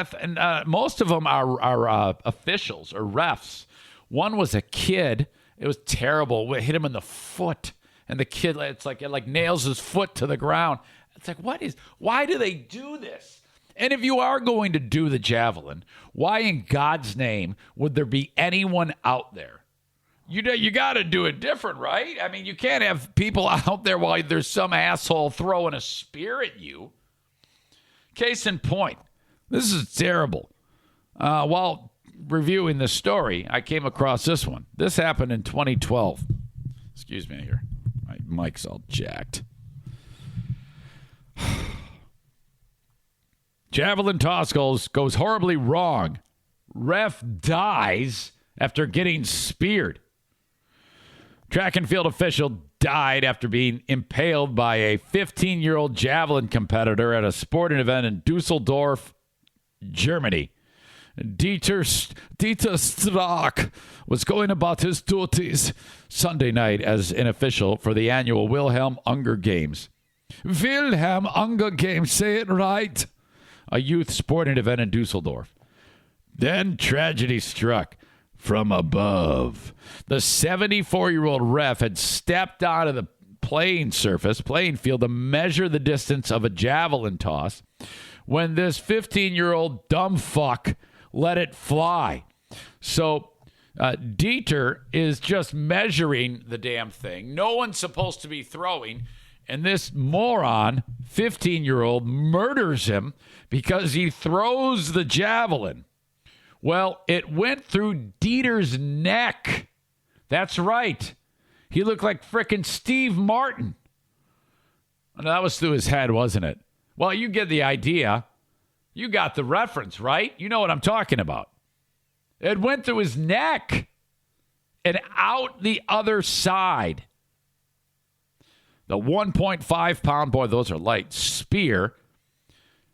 most of them are officials or refs. One was a kid. It was terrible. It hit him in the foot. And the kid, it nails his foot to the ground. It's like, why do they do this? And if you are going to do the javelin, why in God's name would there be anyone out there? You got to do it different, right? I mean, you can't have people out there while there's some asshole throwing a spear at you. Case in point, this is terrible. While reviewing this story, I came across this one. This happened in 2012. Excuse me here. My mic's all jacked. Javelin toss goes horribly wrong. Ref dies after getting speared. Track and field official died after being impaled by a 15-year-old javelin competitor at a sporting event in Dusseldorf, Germany. Dieter Strack was going about his duties Sunday night as an official for the annual Wilhelm Unger Games. Wilhelm Unger Games, say it right. A youth sporting event in Dusseldorf. Then tragedy struck from above. The 74-year-old ref had stepped onto the playing field to measure the distance of a javelin toss when this 15-year-old dumb fuck let it fly. So Dieter is just measuring the damn thing. No one's supposed to be throwing. And this moron, 15-year-old, murders him because he throws the javelin. Well, it went through Dieter's neck. That's right. He looked like frickin' Steve Martin. And that was through his head, wasn't it? Well, you get the idea. You got the reference, right? You know what I'm talking about. It went through his neck and out the other side. The 1.5-pound, boy, those are light, spear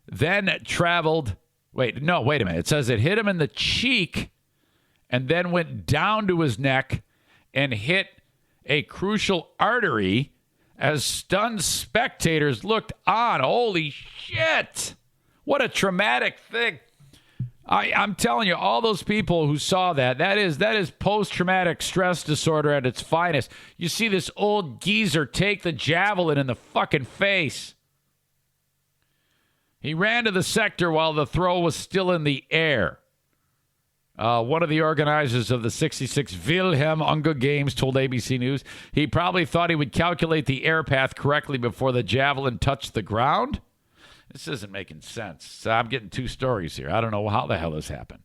then traveled. Wait a minute. It says it hit him in the cheek and then went down to his neck and hit a crucial artery as stunned spectators looked on. Holy shit. What a traumatic thing. I'm telling you, all those people who saw that is post-traumatic stress disorder at its finest. You see this old geezer take the javelin in the fucking face. He ran to the sector while the throw was still in the air. One of the organizers of the 66 Wilhelm Unger Games told ABC News he probably thought he would calculate the air path correctly before the javelin touched the ground. This isn't making sense. So I'm getting two stories here. I don't know how the hell this happened.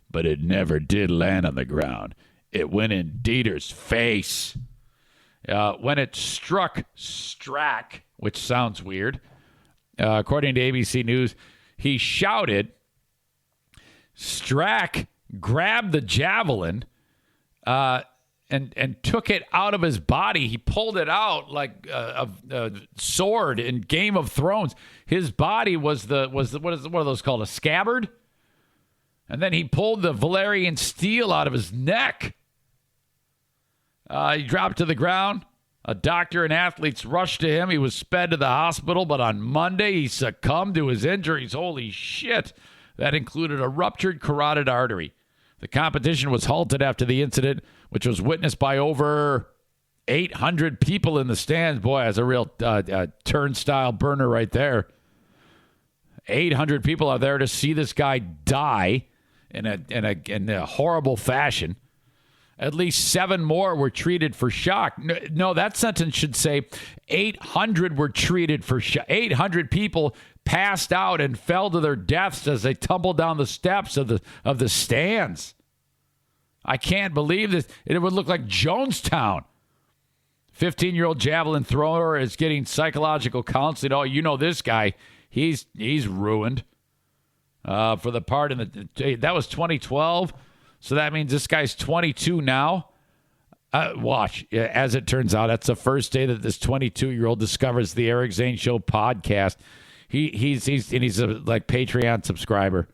But it never did land on the ground. It went in Dieter's face. When it struck Strack, which sounds weird, according to ABC News, he shouted. Strack grabbed the javelin and took it out of his body. He pulled it out like a sword in Game of Thrones. His body was what are those called? A scabbard? And then he pulled the Valerian steel out of his neck. He dropped to the ground. A doctor and athletes rushed to him. He was sped to the hospital, but on Monday he succumbed to his injuries. Holy shit. That included a ruptured carotid artery. The competition was halted after the incident, which was witnessed by over 800 people in the stands. Boy, that's a real turnstile burner right there. 800 people are there to see this guy die in a horrible fashion. At least 7 more were treated for shock. No, that sentence should say 800 were treated for shock. 800 people passed out and fell to their deaths as they tumbled down the steps of the stands. I can't believe this. It would look like Jonestown. 15-year-old javelin thrower is getting psychological counseling. Oh, you know this guy. He's ruined for the part in that was 2012. So that means this guy's 22 now. Watch. As it turns out, that's the first day that this 22-year-old discovers the Eric Zane Show podcast. He's a like Patreon subscriber.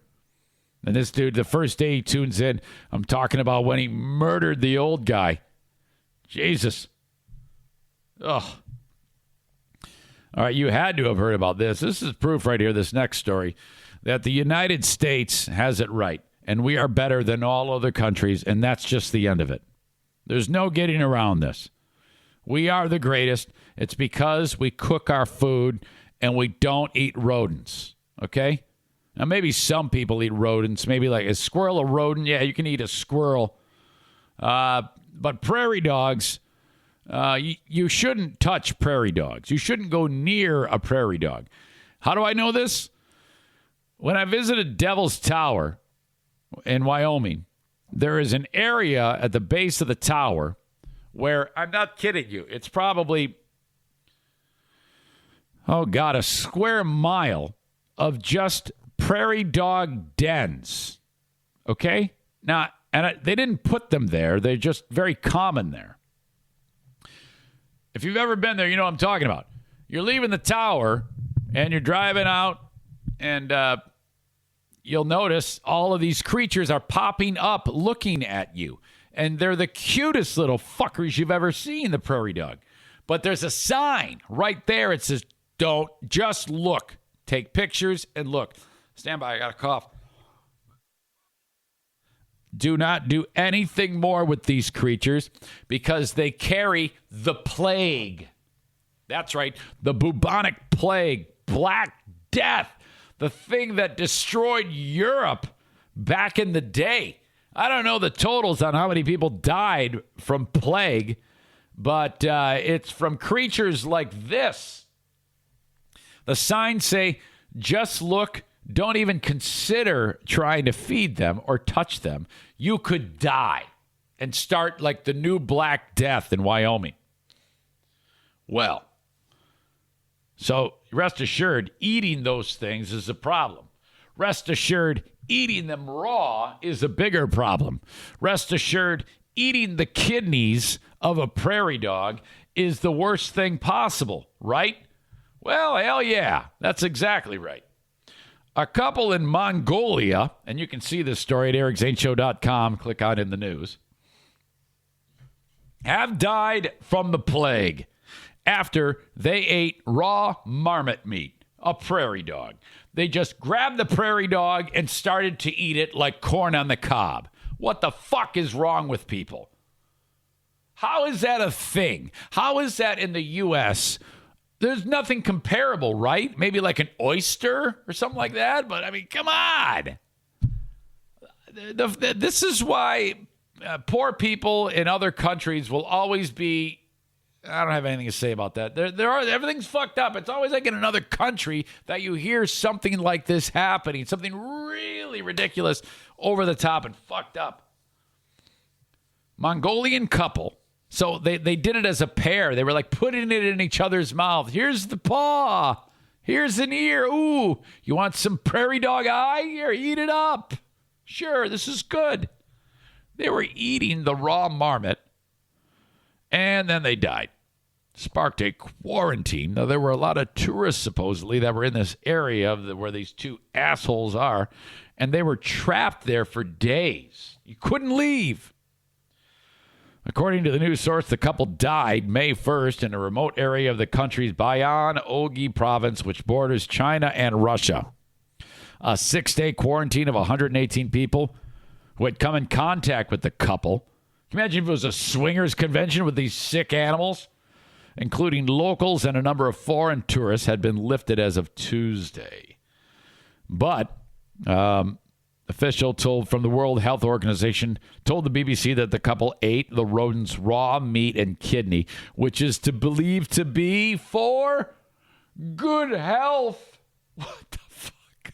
And this dude, the first day he tunes in, I'm talking about when he murdered the old guy. Jesus. Ugh. All right, you had to have heard about this. This is proof right here, this next story, that the United States has it right. And we are better than all other countries, and that's just the end of it. There's no getting around this. We are the greatest. It's because we cook our food and we don't eat rodents, okay? Now, maybe some people eat rodents. Maybe like a squirrel, a rodent. Yeah, you can eat a squirrel. But prairie dogs, you shouldn't touch prairie dogs. You shouldn't go near a prairie dog. How do I know this? When I visited Devil's Tower in Wyoming, there is an area at the base of the tower where, I'm not kidding you, it's probably, a square mile of just prairie dog dens. Okay? Now, And they didn't put them there. They're just very common there. If you've ever been there, you know what I'm talking about. You're leaving the tower and you're driving out, and you'll notice all of these creatures are popping up looking at you. And they're the cutest little fuckers you've ever seen, the prairie dog. But there's a sign right there. It says, don't, just look. Take pictures and look. Stand by, I got a cough. Do not do anything more with these creatures because they carry the plague. That's right, the bubonic plague, Black Death, the thing that destroyed Europe back in the day. I don't know the totals on how many people died from plague, but it's from creatures like this. The signs say, just look, don't even consider trying to feed them or touch them. You could die and start like the new Black Death in Wyoming. Well, so rest assured, eating those things is a problem. Rest assured, eating them raw is a bigger problem. Rest assured, eating the kidneys of a prairie dog is the worst thing possible, right? Well, hell yeah, that's exactly right. A couple in Mongolia, and you can see this story at ericzaneshow.com, click on in the news, have died from the plague after they ate raw marmot meat, a prairie dog. They just grabbed the prairie dog and started to eat it like corn on the cob. What the fuck is wrong with people? How is that a thing? How is that in the U.S.? There's nothing comparable, right? Maybe like an oyster or something like that. But, I mean, come on. This is why poor people in other countries will always be... I don't have anything to say about that. Everything's fucked up. It's always like in another country that you hear something like this happening, something really ridiculous, over the top and fucked up. Mongolian couple. So they did it as a pair. They were like putting it in each other's mouth. Here's the paw. Here's an ear. Ooh, you want some prairie dog eye? Here, eat it up. Sure, this is good. They were eating the raw marmot, and then they died. Sparked a quarantine. Now, there were a lot of tourists, supposedly, that were in this area where these two assholes are, and they were trapped there for days. You couldn't leave. According to the news source, the couple died May 1st in a remote area of the country's Bayan-Ogi province, which borders China and Russia. A 6-day quarantine of 118 people who had come in contact with the couple. Can you imagine if it was a swingers convention with these sick animals? Including locals and a number of foreign tourists, had been lifted as of Tuesday. But official from the World Health Organization told the BBC that the couple ate the rodent's raw meat and kidney, which is believed to be for good health. What the fuck?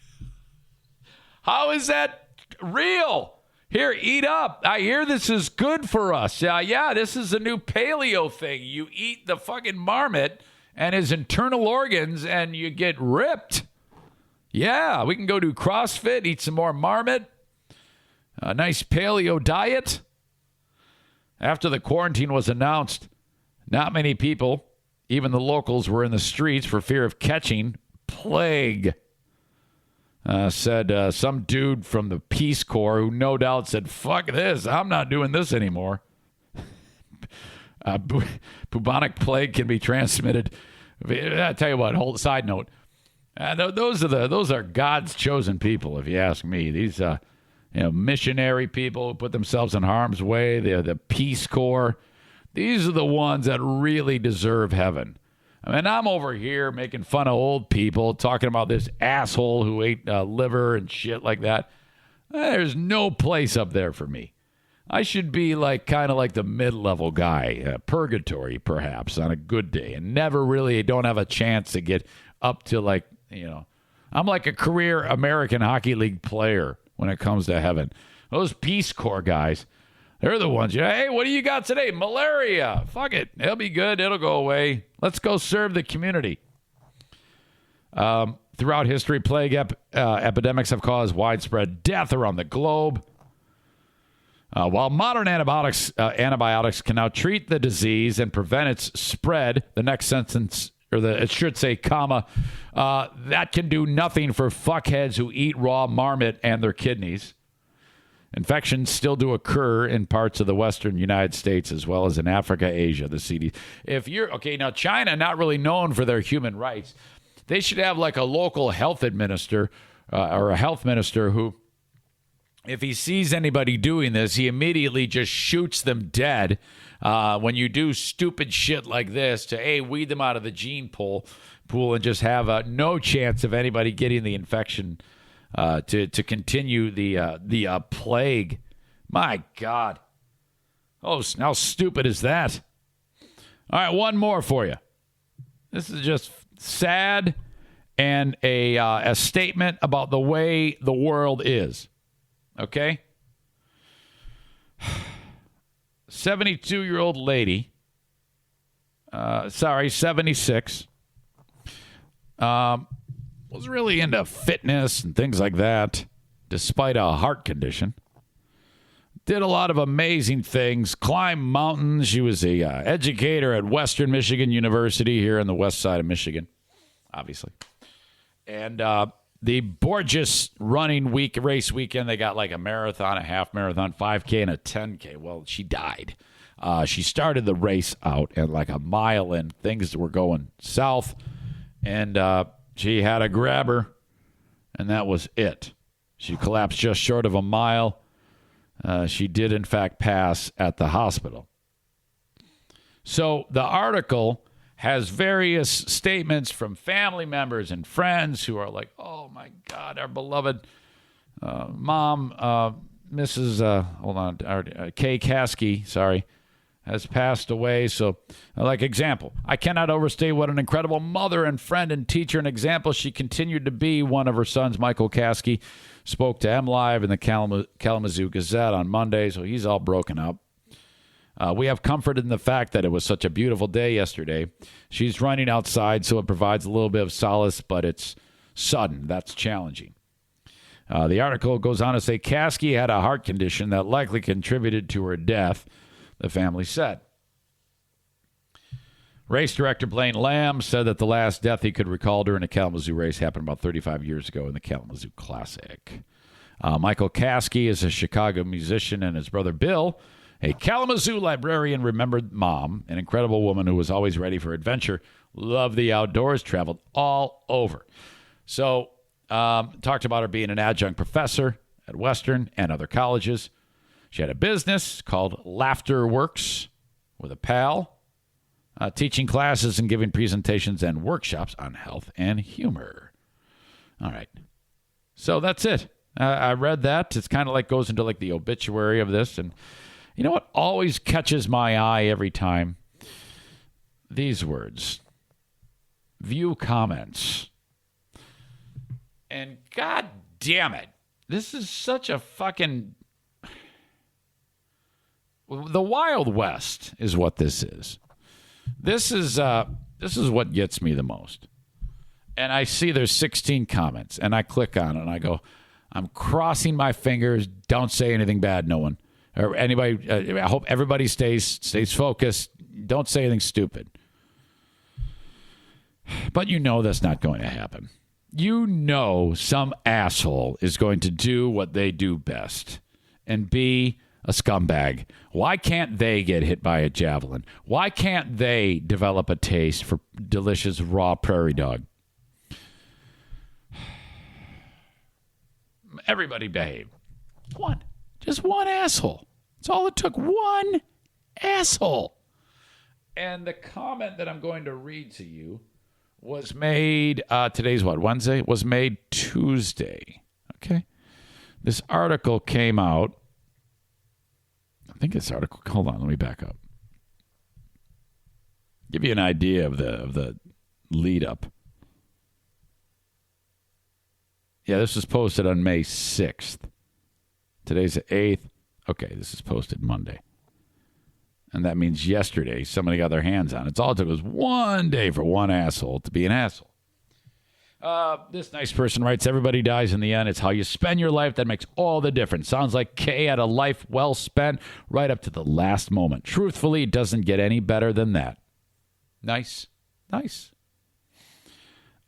How is that real? Here, eat up. I hear this is good for us. Yeah, this is a new paleo thing. You eat the fucking marmot and his internal organs and you get ripped. Yeah, we can go do CrossFit, eat some more marmot. A nice paleo diet. After the quarantine was announced, not many people, even the locals, were in the streets for fear of catching plague. Said some dude from the Peace Corps who no doubt said, fuck this, I'm not doing this anymore. Bubonic plague can be transmitted. I tell you what, side note, those are God's chosen people, if you ask me. These missionary people who put themselves in harm's way, they're the Peace Corps. These are the ones that really deserve heaven. I mean, I'm over here making fun of old people, talking about this asshole who ate liver and shit like that. There's no place up there for me. I should be kind of like the mid-level guy, purgatory perhaps, on a good day, and never really don't have a chance to get up to I'm like a career American Hockey League player when it comes to heaven. Those Peace Corps guys, they're the ones, hey, what do you got today? Malaria. Fuck it. It'll be good. It'll go away. Let's go serve the community. Throughout history, plague epidemics have caused widespread death around the globe. While modern antibiotics can now treat the disease and prevent its spread, the next sentence, it should say, comma, that can do nothing for fuckheads who eat raw marmot and their kidneys. Infections still do occur in parts of the western United States as well as in Africa, Asia, the CD. Now China, not really known for their human rights. They should have like a local health administrator or a health minister who, if he sees anybody doing this, he immediately just shoots them dead. When you do stupid shit like this to, weed them out of the gene pool and just have no chance of anybody getting the infection to continue the plague. My God. Oh, how stupid is that? All right, one more for you. This is just sad and a statement about the way the world is. Okay? 72-year-old lady, 76, was really into fitness and things like that, despite a heart condition. Did a lot of amazing things, climbed mountains. She was a educator at Western Michigan University here on the west side of Michigan, obviously. And the Borges running race weekend, they got like a marathon, a half marathon, 5K, and a 10K. Well, she died. She started the race out at like a mile in. Things were going south, and she had a grabber, and that was it. She collapsed just short of a mile. She did, in fact, pass at the hospital. So the article has various statements from family members and friends who are like, oh, my God, our beloved mom, Mrs. Kay Caskey, has passed away. So, like, example, I cannot overstate what an incredible mother and friend and teacher and example she continued to be. One of her sons, Michael Caskey, spoke to MLive in the Kalamazoo Gazette on Monday, so he's all broken up. We have comfort in the fact that it was such a beautiful day yesterday. She's running outside, so it provides a little bit of solace, but it's sudden. That's challenging. The article goes on to say Caskey had a heart condition that likely contributed to her death, the family said. Race director Blaine Lamb said that the last death he could recall during a Kalamazoo race happened about 35 years ago in the Kalamazoo Classic. Michael Caskey is a Chicago musician, and his brother Bill, a Kalamazoo librarian, remembered Mom, an incredible woman who was always ready for adventure, loved the outdoors, traveled all over. So, talked about her being an adjunct professor at Western and other colleges. She had a business called Laughter Works with a pal, teaching classes and giving presentations and workshops on health and humor. All right. So that's it. I read that. It's kind of like goes into like the obituary of this. And you know what always catches my eye every time? These words. View comments. And God damn it. This is such a fucking... The Wild West is what this is. This is what gets me the most. And I see there's 16 comments, and I click on it, and I go, I'm crossing my fingers. Don't say anything bad, no one. Or anybody. I hope everybody stays focused. Don't say anything stupid. But you know that's not going to happen. You know some asshole is going to do what they do best and be a scumbag. Why can't they get hit by a javelin? Why can't they develop a taste for delicious raw prairie dog? Everybody behave. Just one asshole. That's all it took. One asshole. And the comment that I'm going to read to you was made, today's what, Wednesday? Was made Tuesday. Okay. This article came out. I think this article, hold on, let me back up. Give you an idea of the lead up. Yeah, this was posted on May 6th. Today's the 8th. Okay, this is posted Monday. And that means yesterday somebody got their hands on it. It's all it took was one day for one asshole to be an asshole. This nice person writes, everybody dies in the end. It's how you spend your life that makes all the difference. Sounds like Kay had a life well spent right up to the last moment. Truthfully, it doesn't get any better than that. Nice.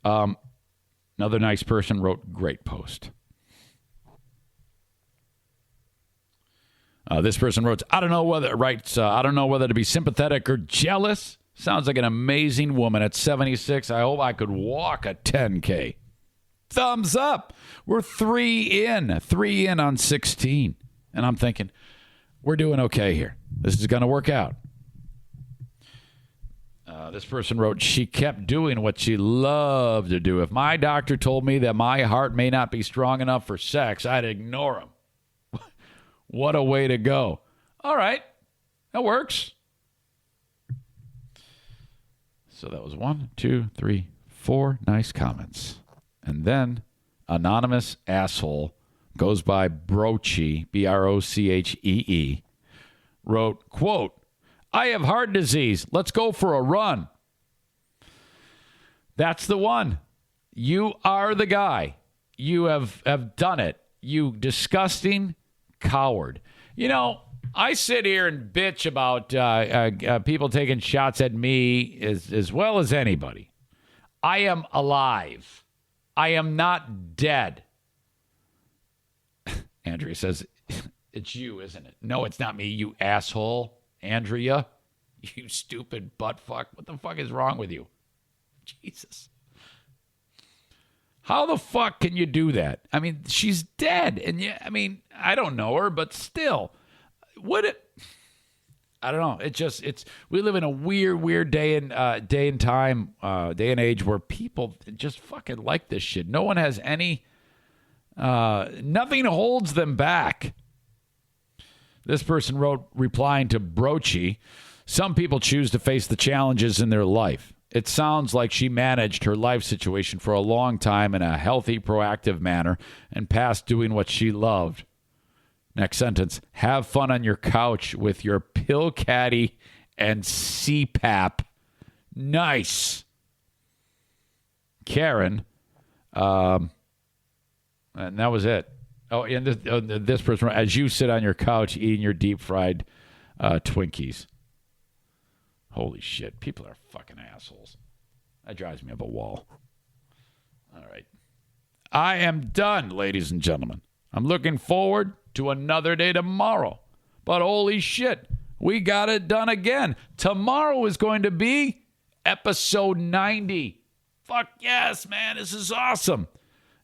Another nice person wrote, great post. This person wrote, I don't know whether to be sympathetic or jealous. Sounds like an amazing woman at 76. I hope I could walk a 10K. Thumbs up. We're 3 in on 16. And I'm thinking, we're doing okay here. This is going to work out. This person wrote, she kept doing what she loved to do. If my doctor told me that my heart may not be strong enough for sex, I'd ignore him. What a way to go. All right. That works. So that was 1, 2, 3, 4 nice comments. And then anonymous asshole goes by Brochee, Brochee, wrote, quote, I have heart disease. Let's go for a run. That's the one. You are the guy. You have done it. You disgusting coward. You know, I sit here and bitch about people taking shots at me as well as anybody. I am alive. I am not dead. Andrea says, it's you, isn't it? No, it's not me, you asshole. Andrea, you stupid buttfuck. What the fuck is wrong with you? Jesus. How the fuck can you do that? I mean, she's dead. And yeah, I mean, I don't know her, but still. I don't know. We live in a weird day and time, day and age where people just fucking like this shit. No one has nothing holds them back. This person wrote, replying to Brochee, some people choose to face the challenges in their life. It sounds like she managed her life situation for a long time in a healthy, proactive manner and past doing what she loved. Next sentence, have fun on your couch with your pill caddy and CPAP. Nice. Karen, and that was it. Oh, and this person, as you sit on your couch eating your deep-fried Twinkies. Holy shit. People are fucking assholes. That drives me up a wall. All right. I am done, ladies and gentlemen. I'm looking forward to another day tomorrow. But holy shit, we got it done again. Tomorrow is going to be episode 90. Fuck yes, man. This is awesome.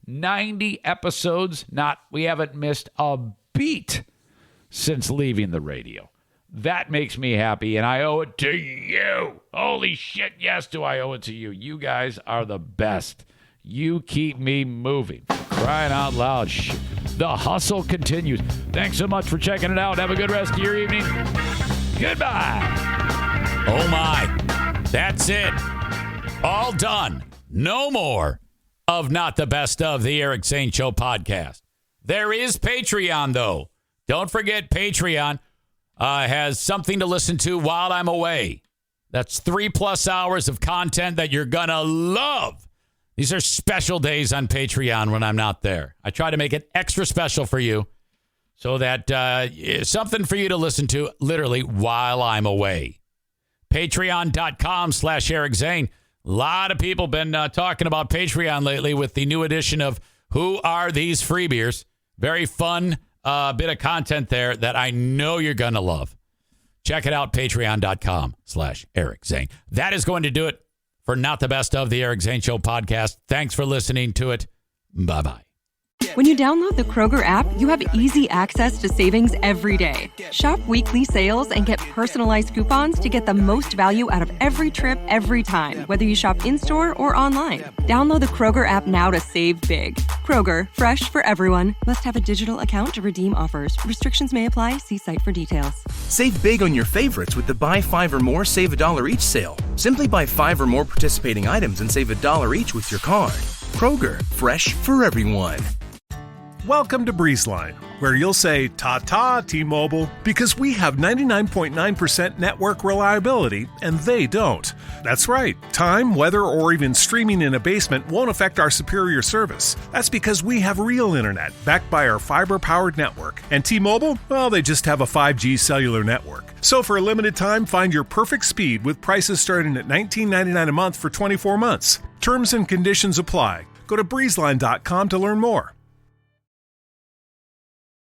90 episodes. We haven't missed a beat since leaving the radio. That makes me happy, and I owe it to you. Holy shit, yes, do I owe it to you. You guys are the best. You keep me moving. Crying out loud. The hustle continues. Thanks so much for checking it out. Have a good rest of your evening. Goodbye. Oh, my. That's it. All done. No more of Not the Best of the Eric Zane Show podcast. There is Patreon, though. Don't forget Patreon has something to listen to while I'm away. That's 3+ hours of content that you're going to love. These are special days on Patreon when I'm not there. I try to make it extra special for you so that something for you to listen to literally while I'm away. Patreon.com/Eric Zane. A lot of people been talking about Patreon lately with the new edition of Who Are These Freebeers? Very fun bit of content there that I know you're going to love. Check it out, patreon.com/Eric Zane. That is going to do it for Not the Best of the Eric Zane Show podcast. Thanks for listening to it. Bye-bye. When you download the Kroger app, you have easy access to savings every day. Shop weekly sales and get personalized coupons to get the most value out of every trip, every time, whether you shop in-store or online. Download the Kroger app now to save big. Kroger, fresh for everyone. Must have a digital account to redeem offers. Restrictions may apply. See site for details. Save big on your favorites with the Buy 5 or More, Save $1 each sale. Simply buy 5 or more participating items and save $1 each with your card. Kroger, fresh for everyone. Welcome to BreezeLine, where you'll say, "Ta-ta, T-Mobile," because we have 99.9% network reliability, and they don't. That's right. Time, weather, or even streaming in a basement won't affect our superior service. That's because we have real internet, backed by our fiber-powered network. And T-Mobile, well, they just have a 5G cellular network. So for a limited time, find your perfect speed with prices starting at $19.99 a month for 24 months. Terms and conditions apply. Go to breezeline.com to learn more.